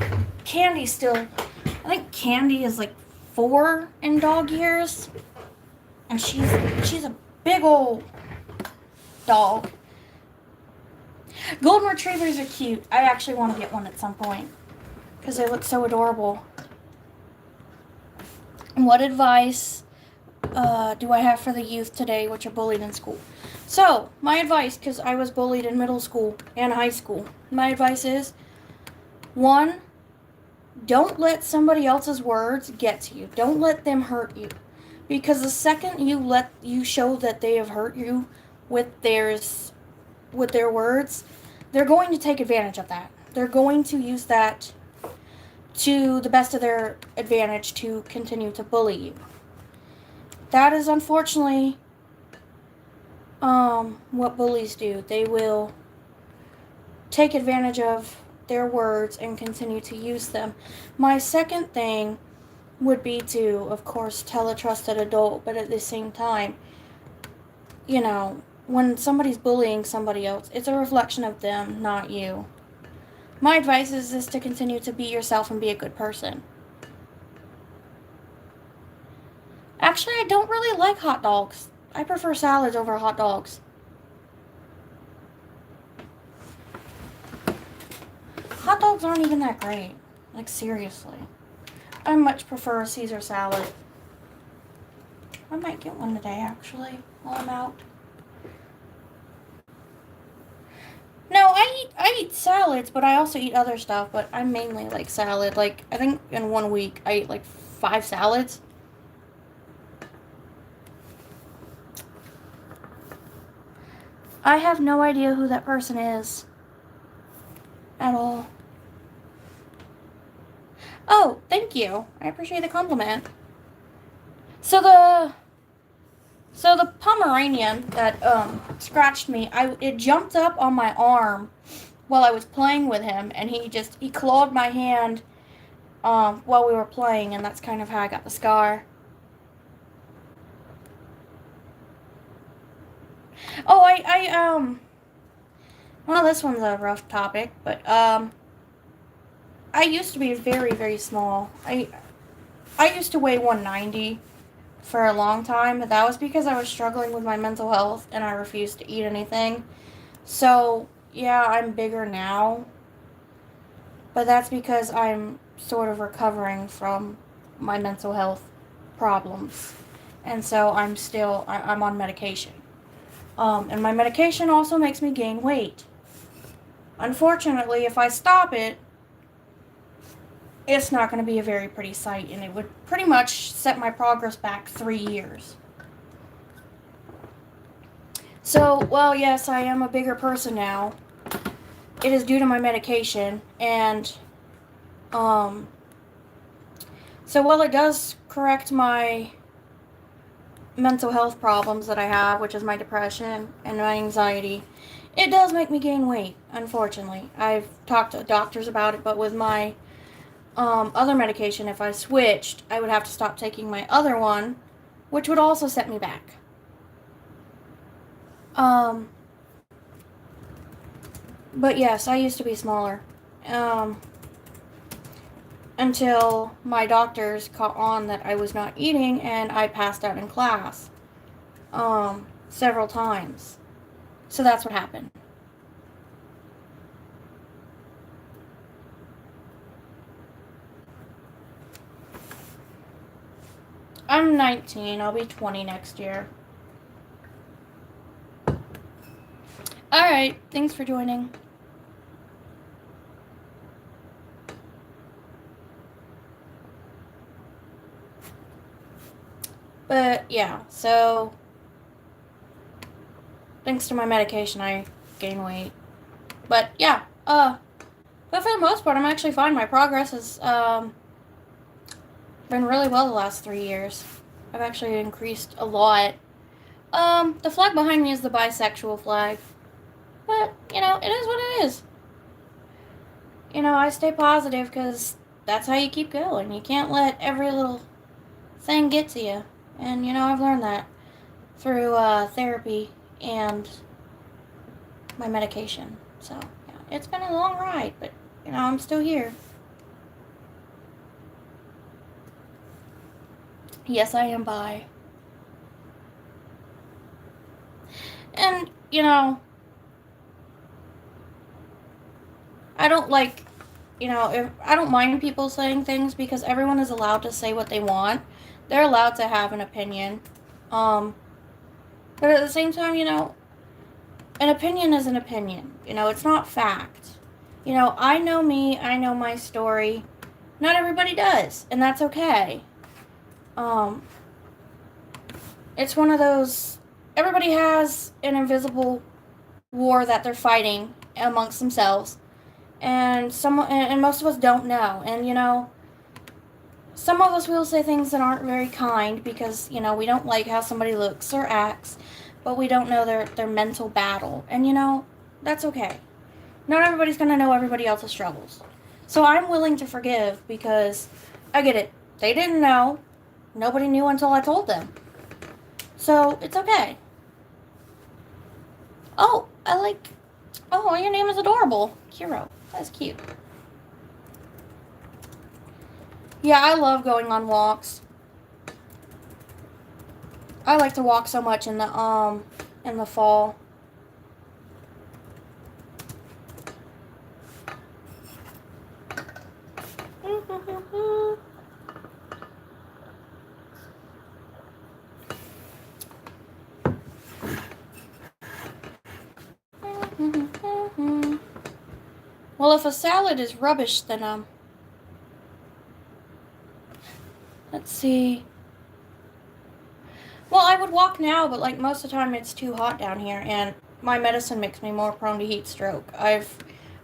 Candy's still, I think Candy is like 4 in dog years. And she's a big old dog. Golden Retrievers are cute. I actually want to get one at some point because they look so adorable. What advice do I have for the youth today which are bullied in school? So, my advice, because I was bullied in middle school and high school, my advice is, 1, don't let somebody else's words get to you. Don't let them hurt you. Because the second you show that they have hurt you with their words, they're going to take advantage of that. They're going to use that to the best of their advantage to continue to bully you. That is unfortunately what bullies do. They will take advantage of their words and continue to use them. My second thing would be to, of course, tell a trusted adult, but at the same time, you know, when somebody's bullying somebody else, it's a reflection of them, not you. My advice is to continue to be yourself and be a good person. Actually, I don't really like hot dogs. I prefer salads over hot dogs. Hot dogs aren't even that great. Like, seriously. I much prefer a Caesar salad. I might get one today, actually, while I'm out. No, I eat salads, but I also eat other stuff, but I mainly like salad. Like, I think in 1 week, I eat like 5 salads. I have no idea who that person is. At all. Oh, thank you. I appreciate the compliment. So the Pomeranian that scratched me, it jumped up on my arm while I was playing with him, and he clawed my hand while we were playing, and that's kind of how I got the scar. Oh, well, this one's a rough topic, but I used to be very, very small. I used to weigh 190 for a long time, but that was because I was struggling with my mental health and I refused to eat anything. So, yeah, I'm bigger now, but that's because I'm sort of recovering from my mental health problems. And so I'm on medication. And my medication also makes me gain weight. Unfortunately, if I stop it, it's not going to be a very pretty sight, and it would pretty much set my progress back 3 years. So, well, yes, I am a bigger person now. It is due to my medication, and so while it does correct my mental health problems that I have, which is my depression and my anxiety, it does make me gain weight, unfortunately. I've talked to doctors about it, but with my other medication, if I switched, I would have to stop taking my other one, which would also set me back. But yes, I used to be smaller. Until my doctors caught on that I was not eating, and I passed out in class several times. So that's what happened. I'm 19. I'll be 20 next year. Alright, thanks for joining. But yeah, so thanks to my medication, I gain weight. But yeah, but for the most part, I'm actually fine. My progress has been really well the last 3 years. I've actually increased a lot. The flag behind me is the bisexual flag. But, you know, it is what it is. You know, I stay positive because that's how you keep going. You can't let every little thing get to you. And, you know, I've learned that through therapy and my medication. So, yeah, it's been a long ride, but, you know, I'm still here. Yes, I am bi. And, you know, I don't I don't mind people saying things because everyone is allowed to say what they want. They're allowed to have an opinion. But at the same time, you know, an opinion is an opinion. You know, it's not fact. You know, I know me, I know my story. Not everybody does, and that's okay. It's one of those, everybody has an invisible war that they're fighting amongst themselves. And most of us don't know. And, you know, some of us will say things that aren't very kind because, you know, we don't like how somebody looks or acts, but we don't know their mental battle. And, you know, that's okay. Not everybody's going to know everybody else's struggles. So I'm willing to forgive because I get it. They didn't know. Nobody knew until I told them. So it's okay. Oh, your name is adorable. Hero. That's cute. Yeah, I love going on walks. I like to walk so much in the fall. Well, if a salad is rubbish, then, let's see. Well, I would walk now, but, like, most of the time it's too hot down here, and my medicine makes me more prone to heat stroke. I've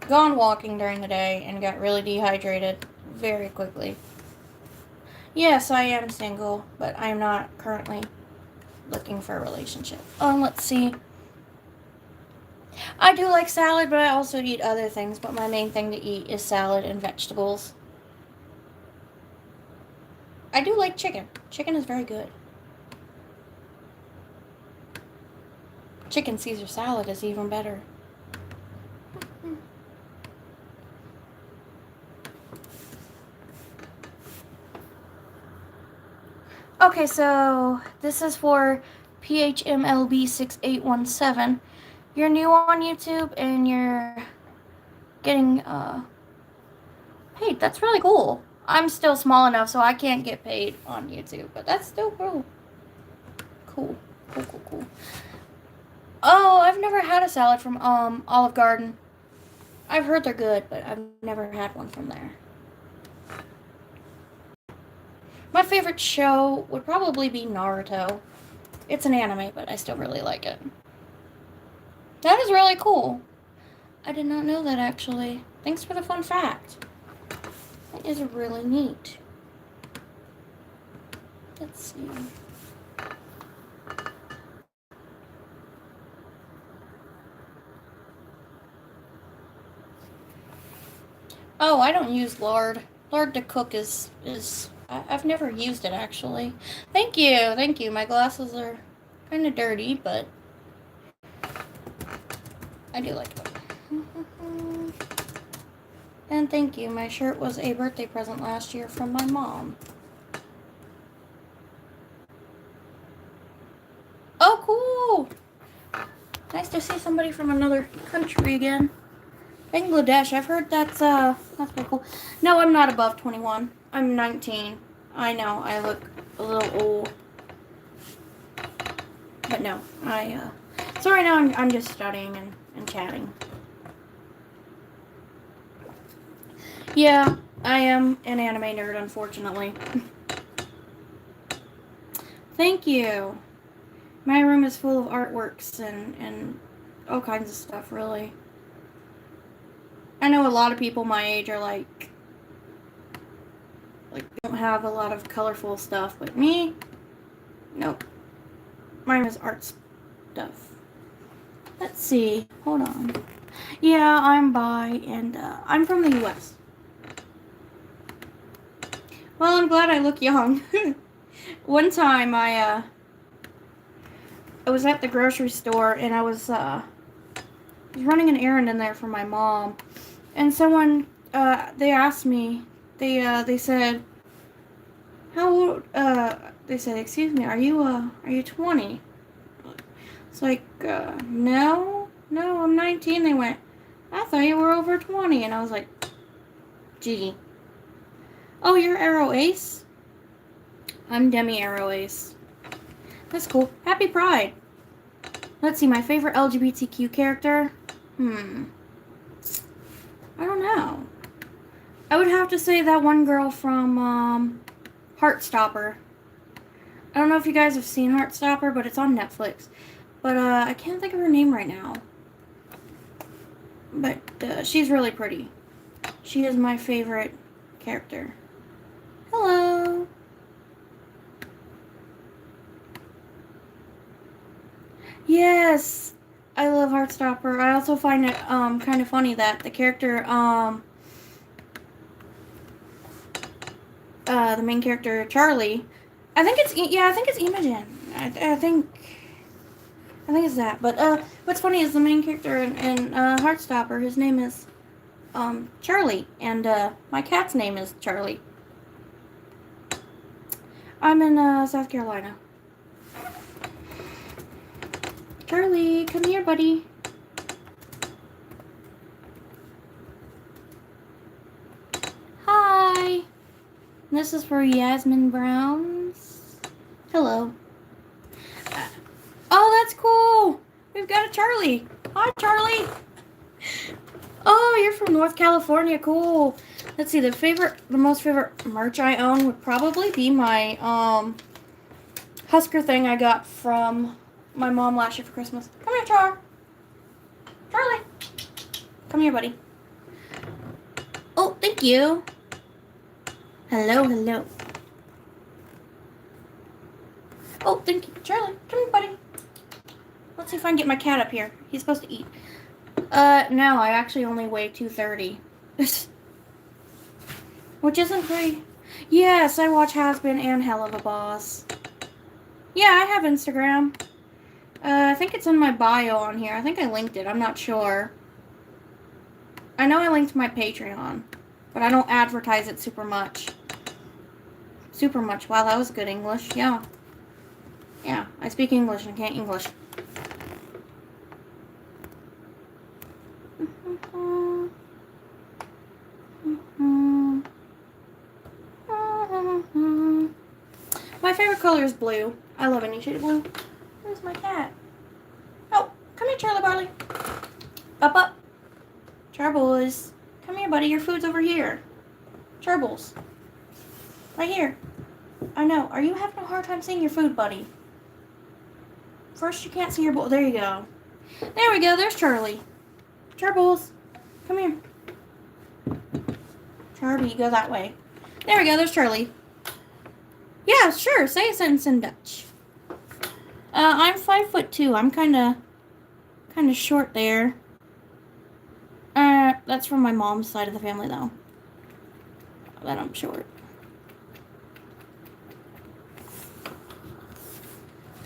gone walking during the day and got really dehydrated very quickly. Yes, I am single, but I'm not currently looking for a relationship. Let's see. I do like salad, but I also eat other things, but my main thing to eat is salad and vegetables. I do like chicken. Chicken is very good. Chicken Caesar salad is even better. Okay, so this is for PHMLB6817. You're new on YouTube and you're getting paid. That's really cool. I'm still small enough so I can't get paid on YouTube, but that's still cool. Cool. Oh, I've never had a salad from Olive Garden. I've heard they're good, but I've never had one from there. My favorite show would probably be Naruto. It's an anime, but I still really like it. That is really cool. I did not know that, actually. Thanks for the fun fact. That is really neat. Let's see. Oh, I don't use lard. Lard to cook is I've never used it, actually. Thank you. My glasses are kind of dirty, but I do like it. And thank you. My shirt was a birthday present last year from my mom. Oh, cool! Nice to see somebody from another country again. Bangladesh. I've heard that's pretty cool. No, I'm not above 21. I'm 19. I know, I look a little old. But no, so right now I'm just studying and chatting. Yeah, I am an anime nerd, unfortunately. Thank you. My room is full of artworks and all kinds of stuff, really. I know a lot of people my age are like don't have a lot of colorful stuff, but me, nope. Mine is art stuff. Let's see. Hold on. Yeah, I'm bi, and I'm from the U.S. Well, I'm glad I look young. One time, I was at the grocery store, and I was running an errand in there for my mom, and someone they asked me. They said, "How old?" They said, "Excuse me, are you 20?" It's like, no, I'm 19. They went, "I thought you were over 20," and I was like, "Gee." Oh, you're Arrow Ace? I'm Demi Arrow Ace. That's cool. Happy Pride. Let's see, my favorite LGBTQ character? I don't know. I would have to say that one girl from Heartstopper. I don't know if you guys have seen Heartstopper, but it's on Netflix. But I can't think of her name right now. But she's really pretty. She is my favorite character. Hello. Yes, I love Heartstopper. I also find it kind of funny that the character the main character Charlie, I think it's Imogen. I think it's that. But what's funny is the main character in Heartstopper. His name is Charlie, and my cat's name is Charlie. I'm in South Carolina. Charlie, come here, buddy. Hi. This is for Yasmin Browns. Hello. Oh, that's cool. We've got a Charlie. Hi, Charlie. Oh, you're from North California. Cool. Let's see. The most favorite merch I own would probably be my Husker thing I got from my mom last year for Christmas. Come here, Charlie. Come here, buddy. Oh, thank you. Hello. Oh, thank you. Charlie, come here, buddy. Let's see if I can get my cat up here. He's supposed to eat. No, I actually only weigh 230. Which isn't very... Yes, I watch Has-Been and Hell of a Boss. Yeah, I have Instagram. I think it's in my bio on here. I think I linked it. I'm not sure. I know I linked my Patreon, but I don't advertise it super much. Super much. Wow, that was good English. Yeah. Yeah, I speak English and can't English. My favorite color is blue. I love any shade of blue. Where's my cat? Oh, come here, Charlie Barley. Up. Charbles. Come here, buddy. Your food's over here. Charbles. Right here. I know. Are you having a hard time seeing your food, buddy? First, you can't see your bowl. There you go. There we go. There's Charlie. Charbles. Come here. Charlie, go that way. There we go. There's Charlie. Yeah, sure. Say a sentence in Dutch. I'm 5'2". I'm kind of short there. That's from my mom's side of the family, though. That I'm short.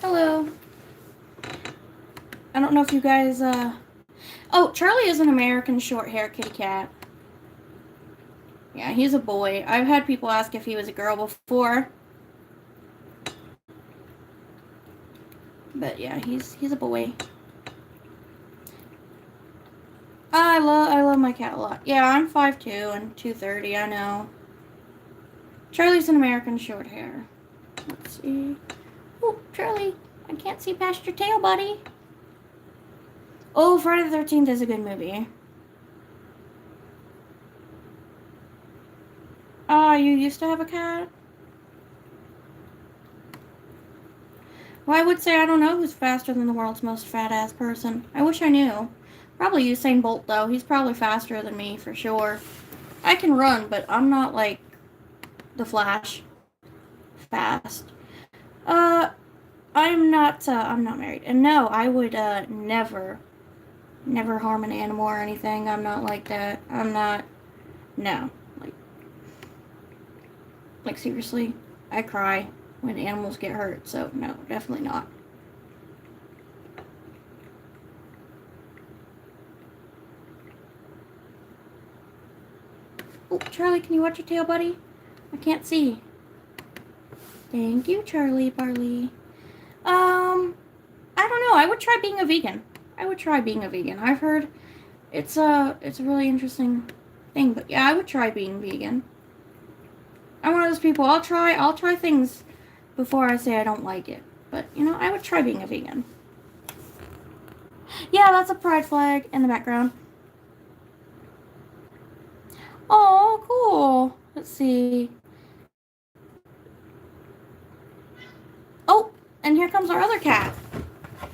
Hello. I don't know if you guys, Oh, Charlie is an American short-hair kitty cat. Yeah, he's a boy. I've had people ask if he was a girl before. But yeah, he's a boy. I love my cat a lot. Yeah, I'm 5'2" and 230, I know. Charlie's an American short hair. Let's see. Oh, Charlie, I can't see past your tail, buddy. Oh, Friday the 13th is a good movie. You used to have a cat? Well, I would say I don't know who's faster than the world's most fat-ass person. I wish I knew. Probably Usain Bolt, though. He's probably faster than me, for sure. I can run, but I'm not, like, the Flash. Fast. I'm not married. And no, I would, never harm an animal or anything. I'm not like that. No. Like, seriously, I cry when animals get hurt, so no, definitely not. Oh, Charlie, can you watch your tail, buddy? I can't see. Thank you, Charlie Barley. I don't know. I would try being a vegan. I've heard it's a really interesting thing, but yeah, I would try being vegan. I'm one of those people, I'll try things before I say I don't like it. But, you know, I would try being a vegan. Yeah, that's a pride flag in the background. Oh, cool. Let's see. Oh, and here comes our other cat.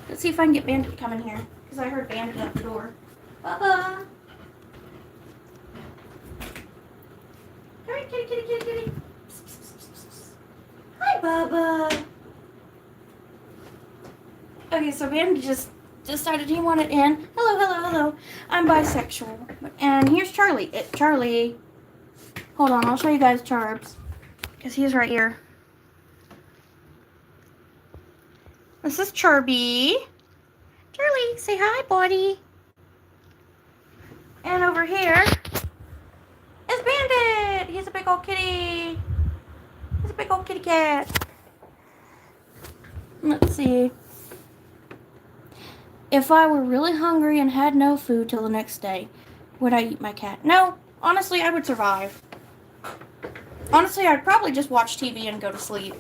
Let's see if I can get Bandit to come in here, because I heard Bandit at the door. Bubba. Come here, kitty. Hi, Bubba. Okay, so Bandit just decided he wanted in. Hello. I'm bisexual. And here's Charlie. Charlie. Hold on, I'll show you guys Charbs. Because he's right here. This is Charby. Charlie, say hi, buddy. And over here is Bandit. He's a big old kitty. He's a big old kitty cat. Let's see. If I were really hungry and had no food till the next day, would I eat my cat? No. Honestly, I would survive. Honestly, I'd probably just watch TV and go to sleep.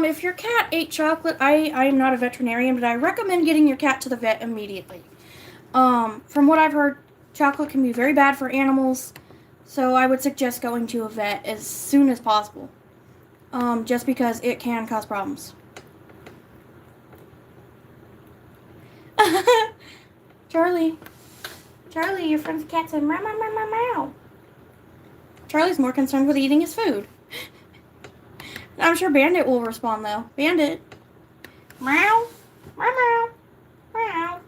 If your cat ate chocolate, I am not a veterinarian, but I recommend getting your cat to the vet immediately. From what I've heard, chocolate can be very bad for animals, so I would suggest going to a vet as soon as possible. Just because it can cause problems. Charlie, your friend's cat said meow, meow, meow, meow, meow. Charlie's more concerned with eating his food. I'm sure Bandit will respond, though. Bandit. Meow. Meow. Meow.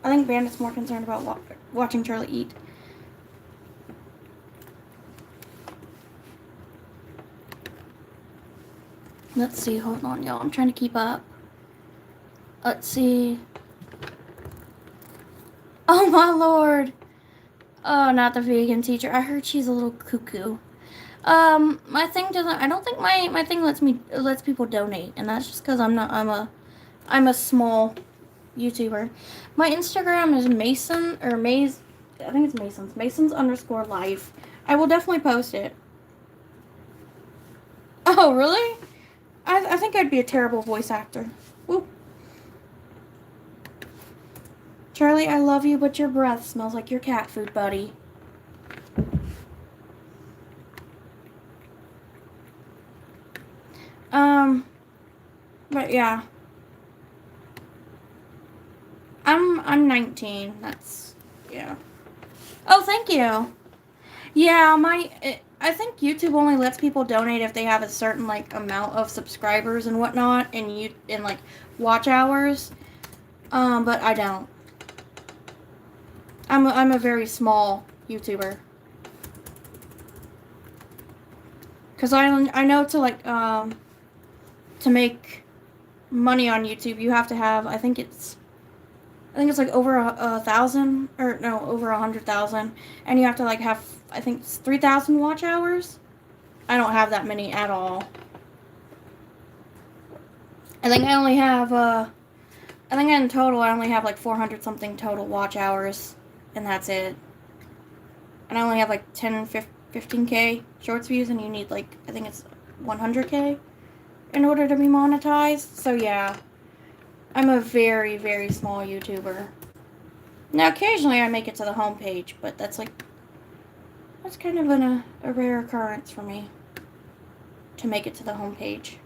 I think Bandit's more concerned about watching Charlie eat. Let's see. Hold on, y'all. I'm trying to keep up. Let's see. Oh, my Lord. Oh, not the vegan teacher. I heard she's a little cuckoo. My thing doesn't. I don't think my thing lets people donate, and that's just because I'm a small YouTuber. My Instagram is Mason or Maze. I think it's Masons_life. I will definitely post it. Oh, really? I think I'd be a terrible voice actor. Woo. Charlie, I love you, but your breath smells like your cat food, buddy. But yeah. I'm 19. That's, yeah. Oh, thank you. Yeah, I think YouTube only lets people donate if they have a certain, like, amount of subscribers and whatnot, and like, watch hours. But I don't. I'm a very small YouTuber. Cause I know to, like, to make money on YouTube, you have to have, I think it's like over 1,000, or no, over 100,000, and you have to, like, have, I think it's 3,000 watch hours. I don't have that many at all. I think I only have, I think in total I only have like 400 something total watch hours, and that's it. And I only have like 10, 15K shorts views, and you need, like, I think it's 100K in order to be monetized. So yeah, I'm a very, very small YouTuber. Now occasionally I make it to the homepage, but that's kind of a rare occurrence for me to make it to the homepage.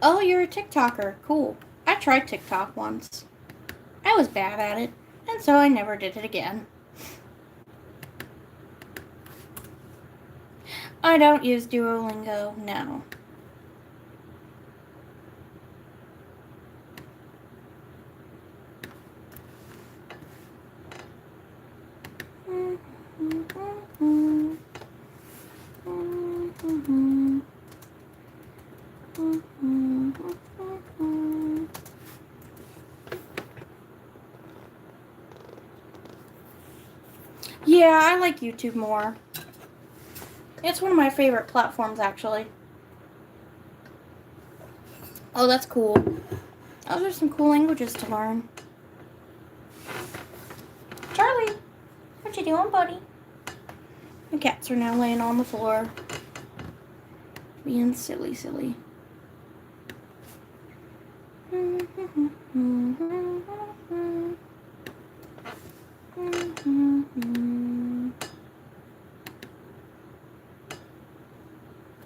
Oh, you're a TikToker. Cool. I tried TikTok once. I was bad at it, and so I never did it again. I don't use Duolingo, no. Yeah, I like YouTube more. It's one of my favorite platforms, actually. Oh, that's cool. Those are some cool languages to learn. Charlie, what you doing, buddy? The cats are now laying on the floor, being silly.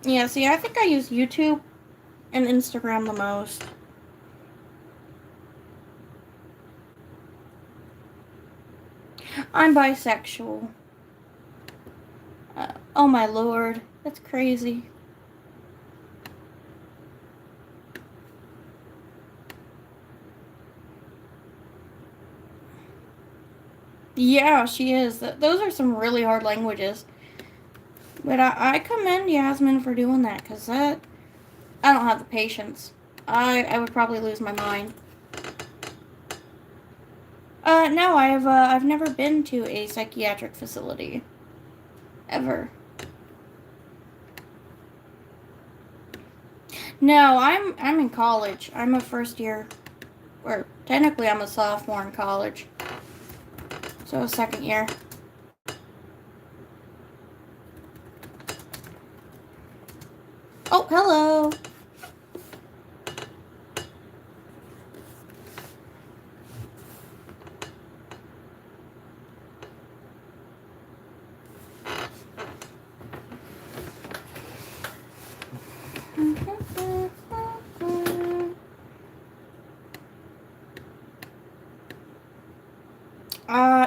Yeah, see, I think I use YouTube and Instagram the most. I'm bisexual. Oh my Lord, that's crazy. Yeah, she is. Those are some really hard languages. But I commend Yasmin for doing that, because I don't have the patience. I would probably lose my mind. No, I've never been to a psychiatric facility. Ever. No, I'm in college. I'm a first year, or technically I'm a sophomore in college. So second year. Oh, hello.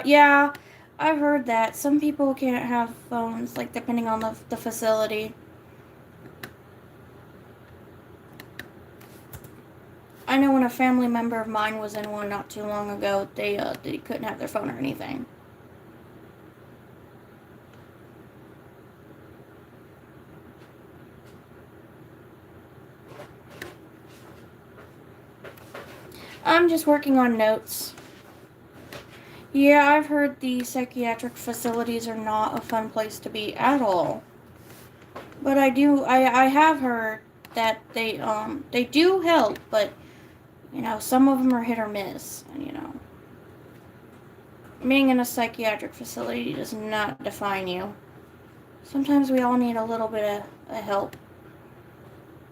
Yeah, I've heard that. Some people can't have phones, like, depending on the facility. I know when a family member of mine was in one not too long ago, they couldn't have their phone or anything. I'm just working on notes. Yeah, I've heard the psychiatric facilities are not a fun place to be at all. But I have heard that they do help, but, some of them are hit or miss. And, being in a psychiatric facility does not define you. Sometimes we all need a little bit of help.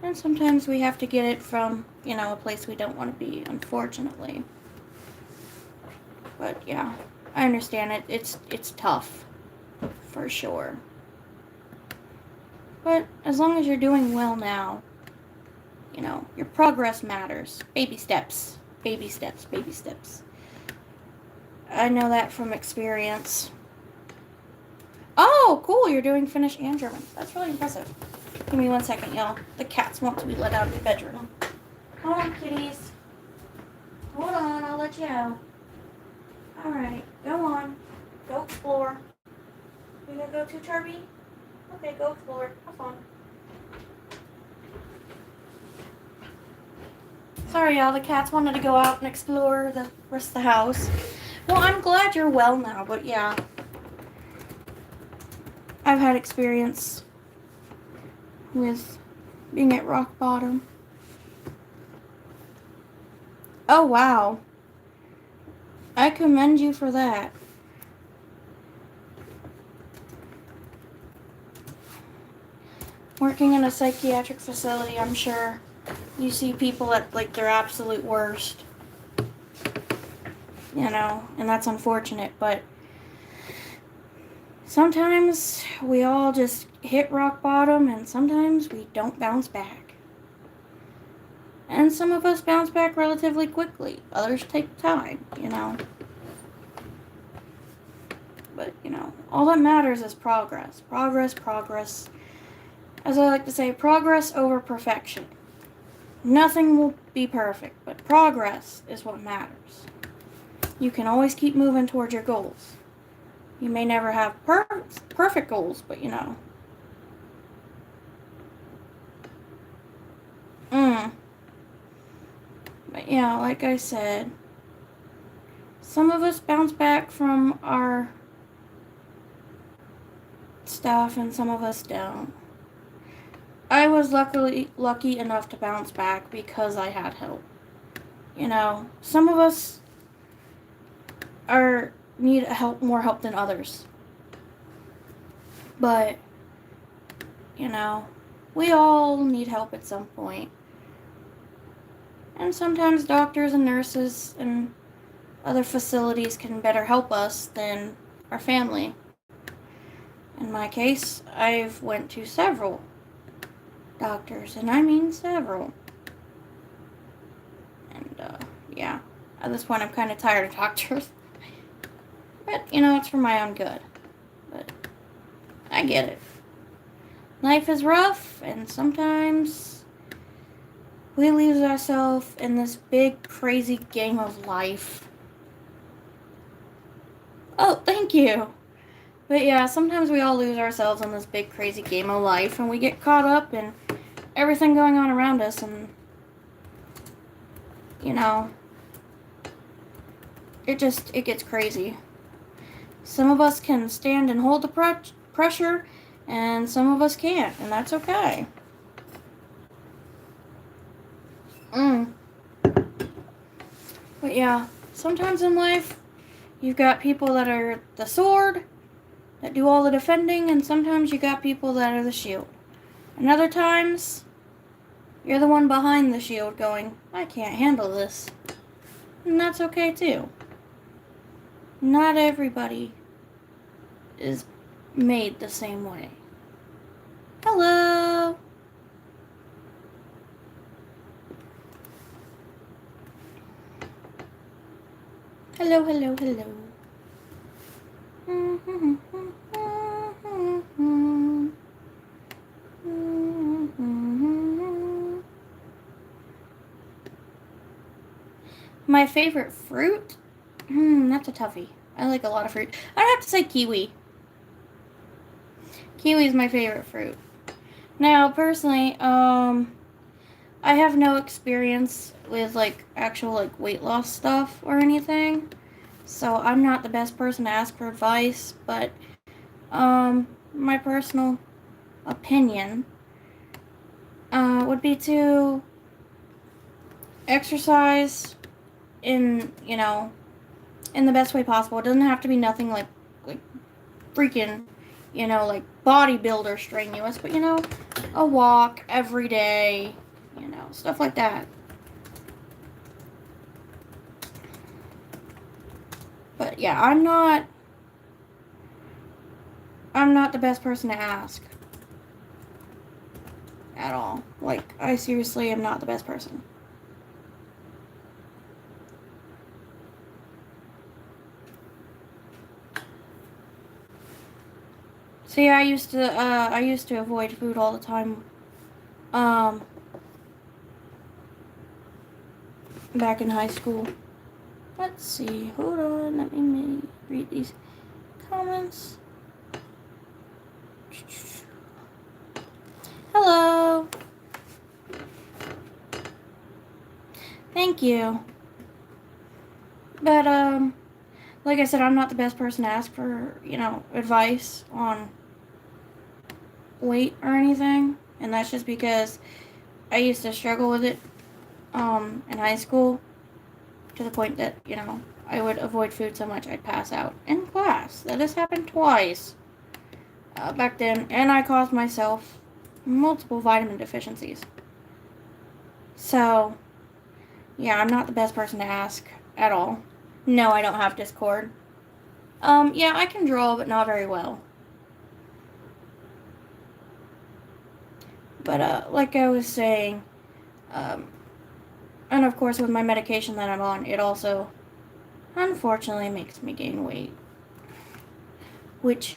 And sometimes we have to get it from, a place we don't want to be, unfortunately. But yeah, I understand it. It's tough, for sure. But as long as you're doing well now, your progress matters. Baby steps. Baby steps. Baby steps. I know that from experience. Oh, cool. You're doing Finnish and German. That's really impressive. Give me 1 second, y'all. The cats want to be let out of the bedroom. Hold on, kitties. Hold on. I'll let you out. Alright. Go on. Go explore. You gonna go too, Charby? Okay, go explore. Have fun. Sorry, y'all. The cats wanted to go out and explore the rest of the house. Well, I'm glad you're well now, but yeah. I've had experience with being at rock bottom. Oh, wow. I commend you for that. Working in a psychiatric facility, I'm sure you see people at, like, their absolute worst. And that's unfortunate, but sometimes we all just hit rock bottom, and sometimes we don't bounce back. And some of us bounce back relatively quickly. Others take time, But, all that matters is progress. Progress. As I like to say, progress over perfection. Nothing will be perfect, but progress is what matters. You can always keep moving towards your goals. You may never have perfect goals, but But yeah, like I said, some of us bounce back from our stuff and some of us don't. I was lucky enough to bounce back because I had help. Some of us need more help than others. But, we all need help at some point. And sometimes doctors and nurses and other facilities can better help us than our family. In my case, I've went to several doctors, and I mean several. And, yeah. At this point, I'm kind of tired of doctors. But, it's for my own good. But I get it. Life is rough, and sometimes we lose ourselves in this big, crazy game of life. Oh, thank you. But yeah, sometimes we all lose ourselves in this big, crazy game of life, and we get caught up in everything going on around us, and, it gets crazy. Some of us can stand and hold the pressure, and some of us can't, and that's okay. But yeah, sometimes in life, you've got people that are the sword, that do all the defending, and sometimes you got people that are the shield. And other times, you're the one behind the shield going, I can't handle this. And that's okay too. Not everybody is made the same way. Hello! Hello. My favorite fruit? That's a toughie. I like a lot of fruit. I'd have to say kiwi. Kiwi is my favorite fruit. Now, personally, I have no experience with like actual like weight loss stuff or anything, so I'm not the best person to ask for advice. But my personal opinion would be to exercise in in the best way possible. It doesn't have to be nothing like freaking like bodybuilder strenuous, but a walk every day, stuff like that. But yeah, I'm not the best person to ask at all. Like, I seriously am not the best person. See, I used to avoid food all the time. Back in high school. Let's see. Hold on. Let me read these comments. Hello. Thank you. But like I said, I'm not the best person to ask for advice on weight or anything, and that's just because I used to struggle with it in high school to the point that I would avoid food so much I'd pass out in class. That has happened twice back then, and I caused myself multiple vitamin deficiencies. So yeah, I'm not the best person to ask at all. No, I don't have Discord. Yeah, I can draw, but not very well. But like I was saying, and of course with my medication that I'm on, it also unfortunately makes me gain weight, which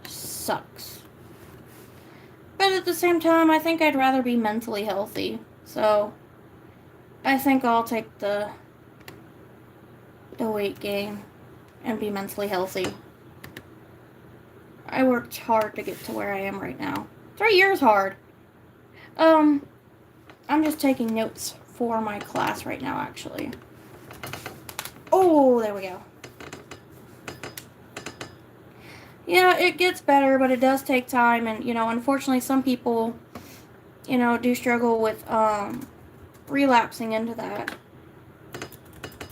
sucks. But at the same time, I think I'd rather be mentally healthy. So I think I'll take the weight gain and be mentally healthy. I worked hard to get to where I am right now. 3 years hard. I'm just taking notes for my class right now, actually. Oh, there we go. Yeah, it gets better, but it does take time, and unfortunately some people do struggle with relapsing into that,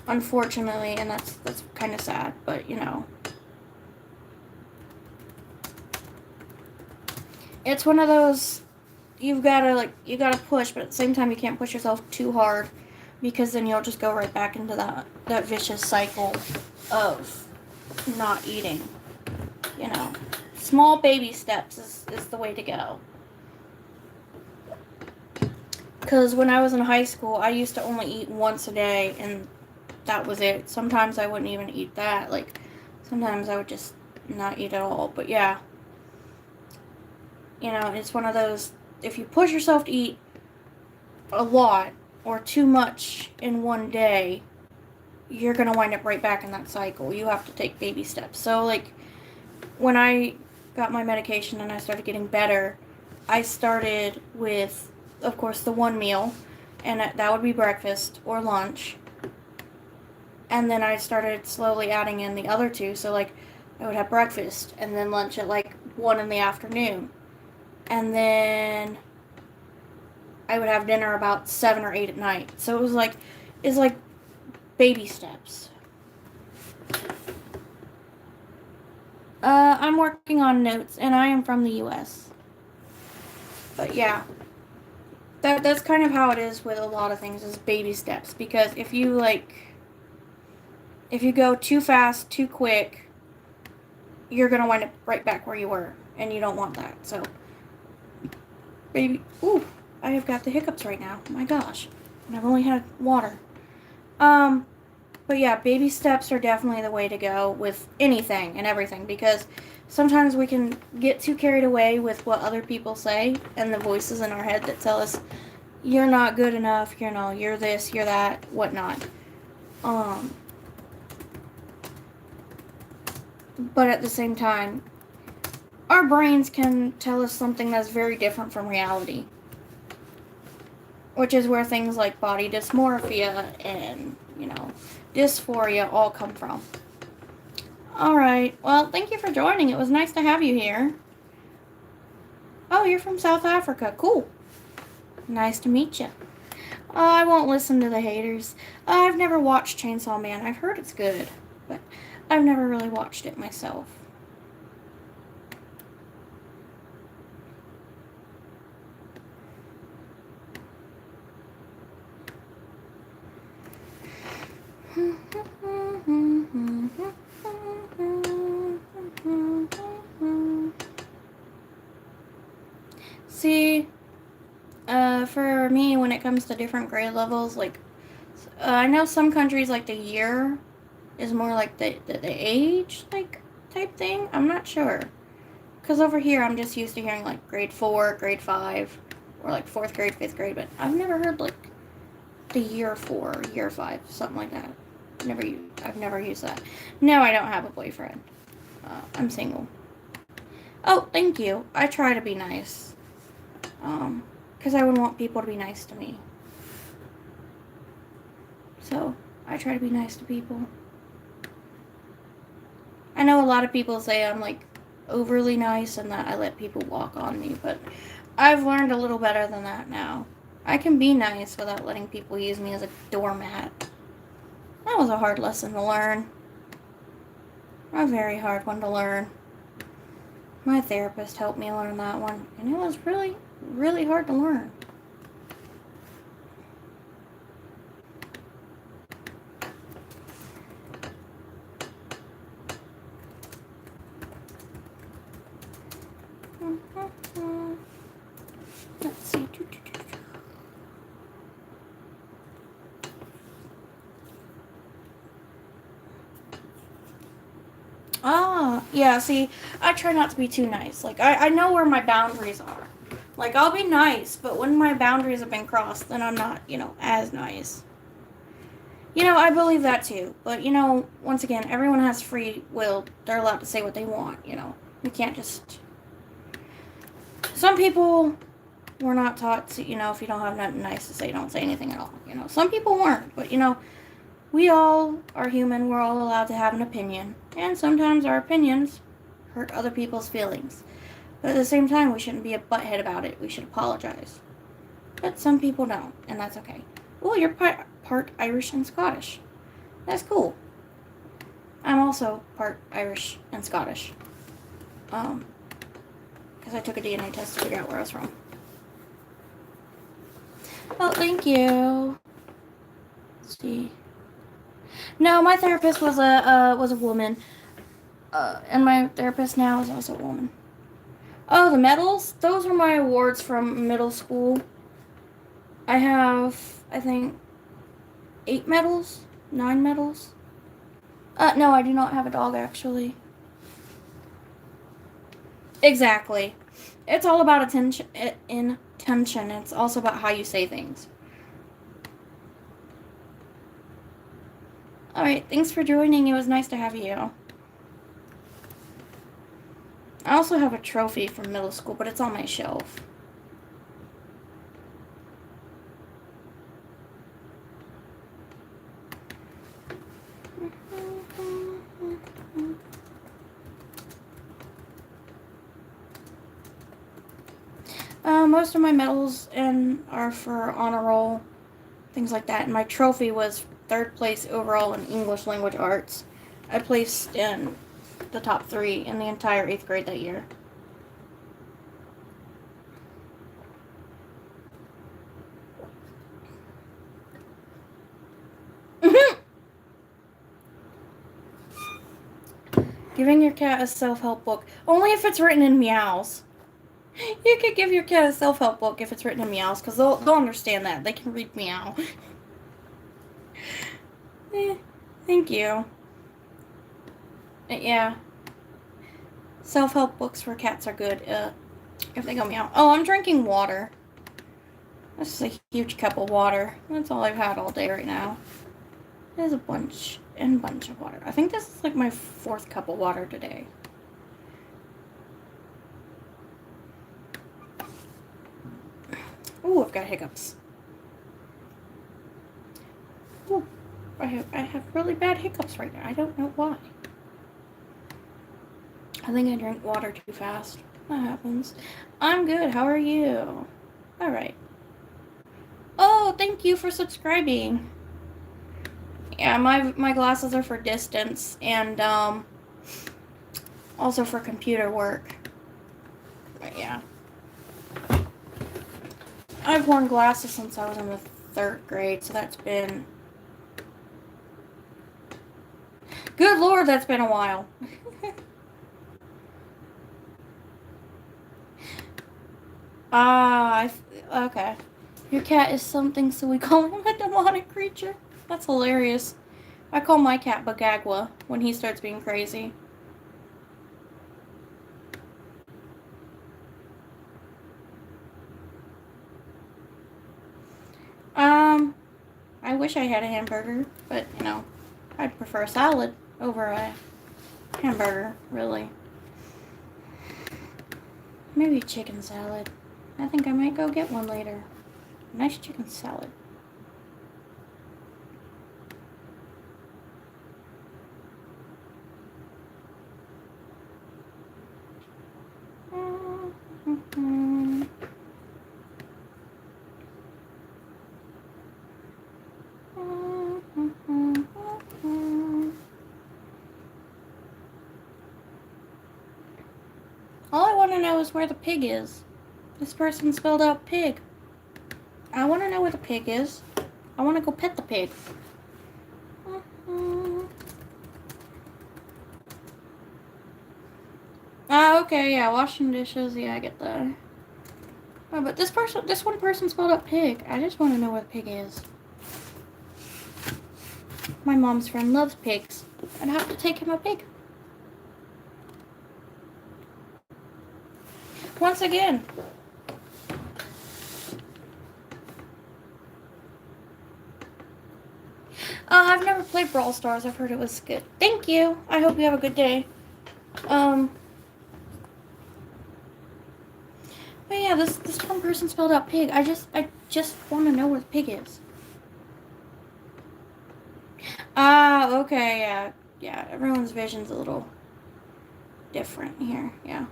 unfortunately, and that's kind of sad. But it's one of those, you gotta push, but at the same time you can't push yourself too hard, because then you'll just go right back into that vicious cycle of not eating. Small baby steps is the way to go. Because when I was in high school, I used to only eat once a day, and that was it. Sometimes I wouldn't even eat that. Like, sometimes I would just not eat at all. But yeah, it's one of those, if you push yourself to eat a lot or too much in one day, you're going to wind up right back in that cycle. You have to take baby steps. So, like, when I got my medication and I started getting better, I started with, of course, the one meal, and that would be breakfast or lunch. And then I started slowly adding in the other two. So, like, I would have breakfast and then lunch at, like, 1 in the afternoon. And then I would have dinner about 7 or 8 at night. So it's like baby steps. I'm working on notes, and I am from the U.S. But yeah, that's kind of how it is with a lot of things, is baby steps. Because if you go too fast, too quick, you're gonna wind up right back where you were, and you don't want that. So, baby, ooh, I have got the hiccups right now. My gosh, and I've only had water. But yeah, baby steps are definitely the way to go with anything and everything, because sometimes we can get too carried away with what other people say and the voices in our head that tell us, you're not good enough, you're this, you're that, whatnot. But at the same time, our brains can tell us something that's very different from reality. Which is where things like body dysmorphia and, dysphoria all come from. Alright, well, thank you for joining. It was nice to have you here. Oh, you're from South Africa. Cool. Nice to meet you. I won't listen to the haters. I've never watched Chainsaw Man. I've heard it's good, but I've never really watched it myself. See, for me, when it comes to different grade levels, like, I know some countries, like, the year is more like the age, like, type thing. I'm not sure. Because over here, I'm just used to hearing, like, grade 4, grade 5, or, like, 4th grade, 5th grade, but I've never heard, like, the year 4, year 5, something like that. I've never used that. No, I don't have a boyfriend. I'm single. Oh, thank you. I try to be nice. Because I would want people to be nice to me. So, I try to be nice to people. I know a lot of people say I'm, like, overly nice and that I let people walk on me, but I've learned a little better than that now. I can be nice without letting people use me as a doormat. That was a hard lesson to learn. A very hard one to learn. My therapist helped me learn that one, and it was really, really hard to learn. Let's see. Yeah, see, I try not to be too nice. Like, I know where my boundaries are. Like, I'll be nice, but when my boundaries have been crossed, then I'm not, as nice. I believe that too. But, once again, everyone has free will. They're allowed to say what they want, We can't just... Some people were not taught to, if you don't have nothing nice to say, don't say anything at all, Some people weren't, but, we all are human. We're all allowed to have an opinion. And sometimes our opinions hurt other people's feelings. But at the same time, we shouldn't be a butthead about it. We should apologize. But some people don't, and that's okay. Oh, you're part Irish and Scottish. That's cool. I'm also part Irish and Scottish. Because I took a DNA test to figure out where I was from. Oh, thank you. Let's see. No, my therapist was a woman. And my therapist now is also a woman. Oh, the medals? Those are my awards from middle school. I have, I think, 8 medals? 9 medals? No, I do not have a dog, actually. Exactly. It's all about intention. It's also about how you say things. Alright, thanks for joining. It was nice to have you. I also have a trophy from middle school, but it's on my shelf. Most of my medals are for honor roll, things like that. And my trophy was 3rd place overall in English language arts. I placed in the top 3 in the entire 8th grade that year. Giving your cat a self-help book. Only if it's written in meows. You could give your cat a self-help book if it's written in meows, because they'll understand that. They can read meow. Thank you. Yeah. Self-help books for cats are good, if they go meow. Oh, I'm drinking water. This is a huge cup of water. That's all I've had all day right now. There's a bunch of water. I think this is like my 4th cup of water today. Ooh, I've got hiccups. Ooh, I have really bad hiccups right now. I don't know why. I think I drank water too fast. That happens. I'm good. How are you? All right. Oh, thank you for subscribing. Yeah, my glasses are for distance and also for computer work. But yeah. I've worn glasses since I was in the 3rd grade, so that's been... Good Lord, that's been a while. Okay. Your cat is something, so we call him a demonic creature. That's hilarious. I call my cat Bagagwa when he starts being crazy. I wish I had a hamburger, but, you know, I'd prefer a salad over a hamburger, really. Maybe chicken salad. I think I might go get one later. Nice chicken salad. All I want to know is where the pig is. This person spelled out pig. I want to know where the pig is. I want to go pet the pig. Okay, yeah, washing dishes. Yeah, I get that. Oh, but this one person spelled out pig. I just want to know where the pig is. My mom's friend loves pigs. I'd have to take him a pig. Once again. I've never played Brawl Stars. I've heard it was good. Thank you. I hope you have a good day. But yeah, this one person spelled out pig. I just want to know where the pig is. Okay, yeah. Yeah, everyone's vision's a little different here, yeah.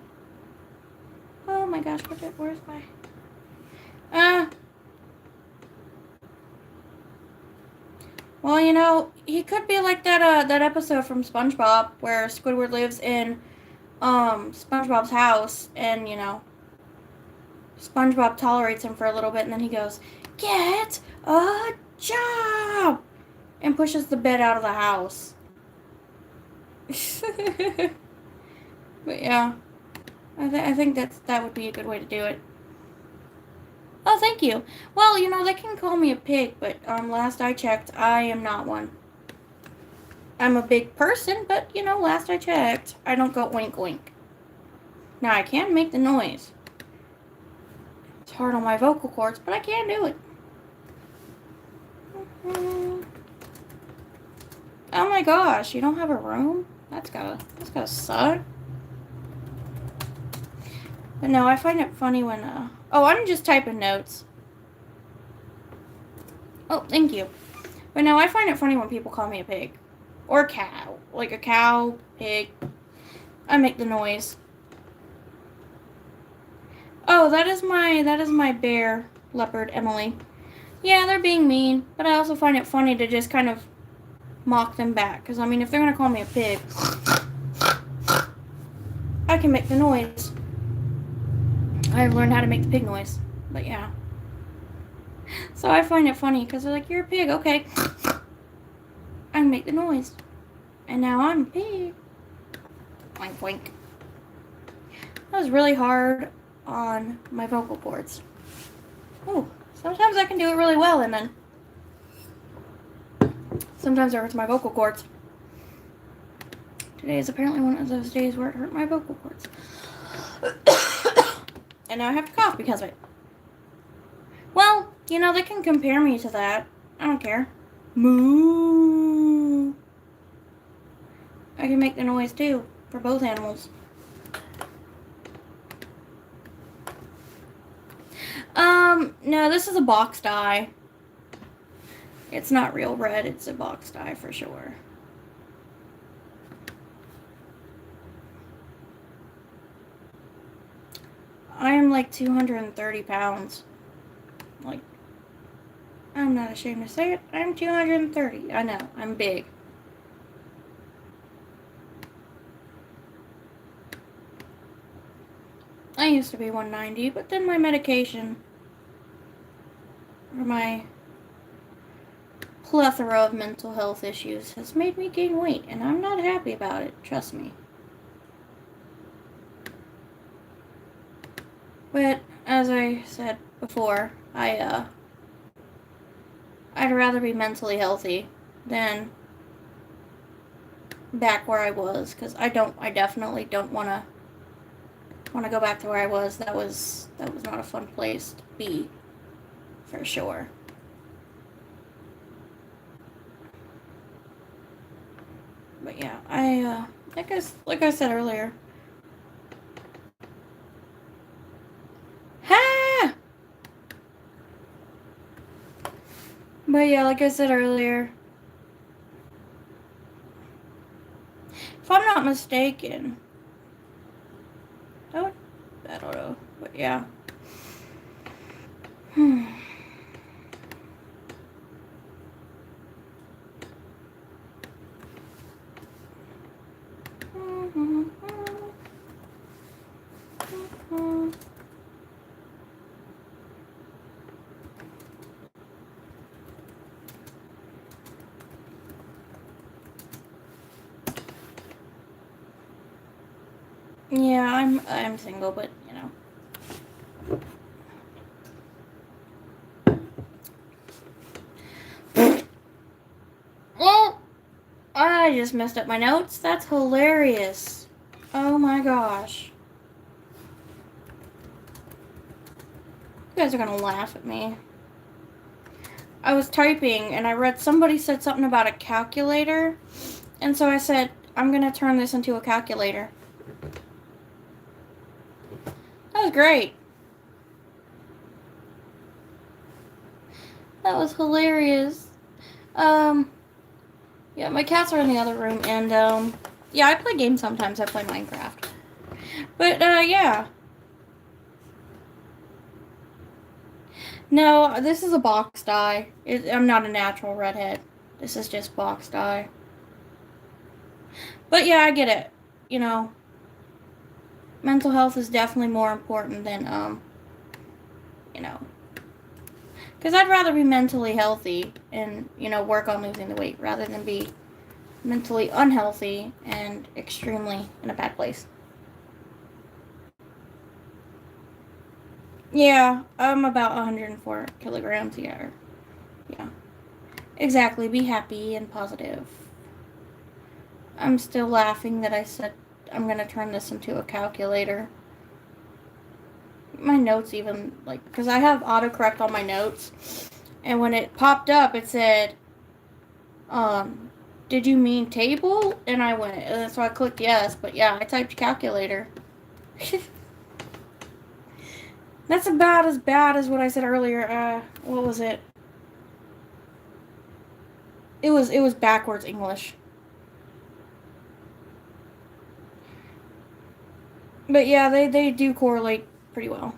Oh my gosh, where's my... Well, you know, he could be like that episode from SpongeBob where Squidward lives in, SpongeBob's house and, you know, SpongeBob tolerates him for a little bit and then he goes, "Get a job!" and pushes the bed out of the house. But yeah, I think that would be a good way to do it. Oh, thank you. Well, you know, they can call me a pig, but last I checked, I am not one. I'm a big person, but, you know, last I checked, I don't go oink oink. Now, I can make the noise. It's hard on my vocal cords, but I can do it. Oh my gosh, you don't have a room? That's gotta suck. But no, I find it funny when, oh, I'm just typing notes. Oh, thank you. But no, I find it funny when people call me a pig. Or a cow. Like a cow, pig. I make the noise. Oh, that is my bear, leopard, Emily. Yeah, they're being mean, but I also find it funny to just kind of mock them back. Because, I mean, if they're going to call me a pig, I can make the noise. I've learned how to make the pig noise. But, yeah. So I find it funny because they're like, "You're a pig, okay." I can make the noise. And now I'm a pig. Oink, oink. That was really hard on my vocal cords. Oh, sometimes I can do it really well, and then sometimes it hurts my vocal cords. Today is apparently one of those days where it hurt my vocal cords. And now I have to cough because of it. Well, you know, they can compare me to that. I don't care. Moo. I can make the noise too for both animals. No, this is a box dye. It's not real red, it's a box dye for sure. I am like 230 pounds. Like, I'm not ashamed to say it. I'm 230. I know, I'm big. I used to be 190, but then my medication, or my plethora of mental health issues, has made me gain weight, and I'm not happy about it, trust me. But, as I said before, I'd rather be mentally healthy than back where I was, because I definitely don't want to go back to where I was. That was not a fun place to be, for sure. But yeah, like I said earlier. Ha! But yeah, like I said earlier, if I'm not mistaken, I don't know, but yeah. Yeah, I'm single, but you know. Well, I just messed up my notes. That's hilarious. Oh my gosh. You guys are gonna laugh at me. I was typing and I read somebody said something about a calculator, and so I said, I'm gonna turn this into a calculator. That was great. That was hilarious. Yeah, my cats are in the other room, and yeah, I play games sometimes. I play Minecraft. But yeah. No, this is a box dye. I'm not a natural redhead. This is just box dye. But yeah, I get it. You know, mental health is definitely more important than, you know. Because I'd rather be mentally healthy and, you know, work on losing the weight rather than be mentally unhealthy and extremely in a bad place. Yeah, I'm about 104 kilograms. Yeah. Exactly. Be happy and positive. I'm still laughing that I said I'm going to turn this into a calculator. My notes even, like, because I have autocorrect on my notes. And when it popped up, it said, did you mean table? And I went, so I clicked yes. But yeah, I typed calculator. That's about as bad as what I said earlier. What was it? It was backwards English. But yeah, they do correlate pretty well.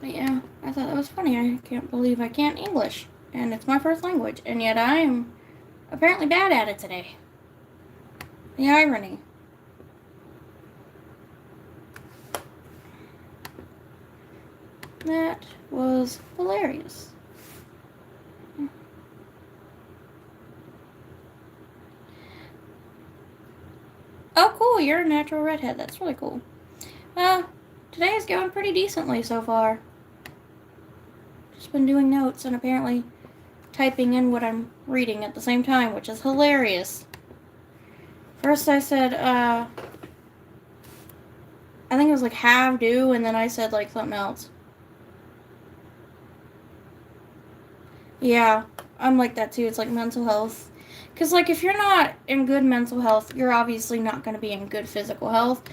But yeah, I thought that was funny. I can't believe I can't English. And it's my first language. And yet I am apparently bad at it today. The irony. That was hilarious. Oh, cool. You're a natural redhead. That's really cool. Today is going pretty decently so far. Just been doing notes and apparently typing in what I'm reading at the same time, which is hilarious. First I said, I think it was like have, do, and then I said like something else. Yeah, I'm like that too. It's like mental health. Because, like, if you're not in good mental health, you're obviously not going to be in good physical health.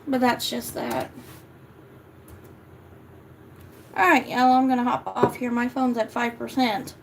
But that's just that. Alright, y'all, I'm going to hop off here. My phone's at 5%.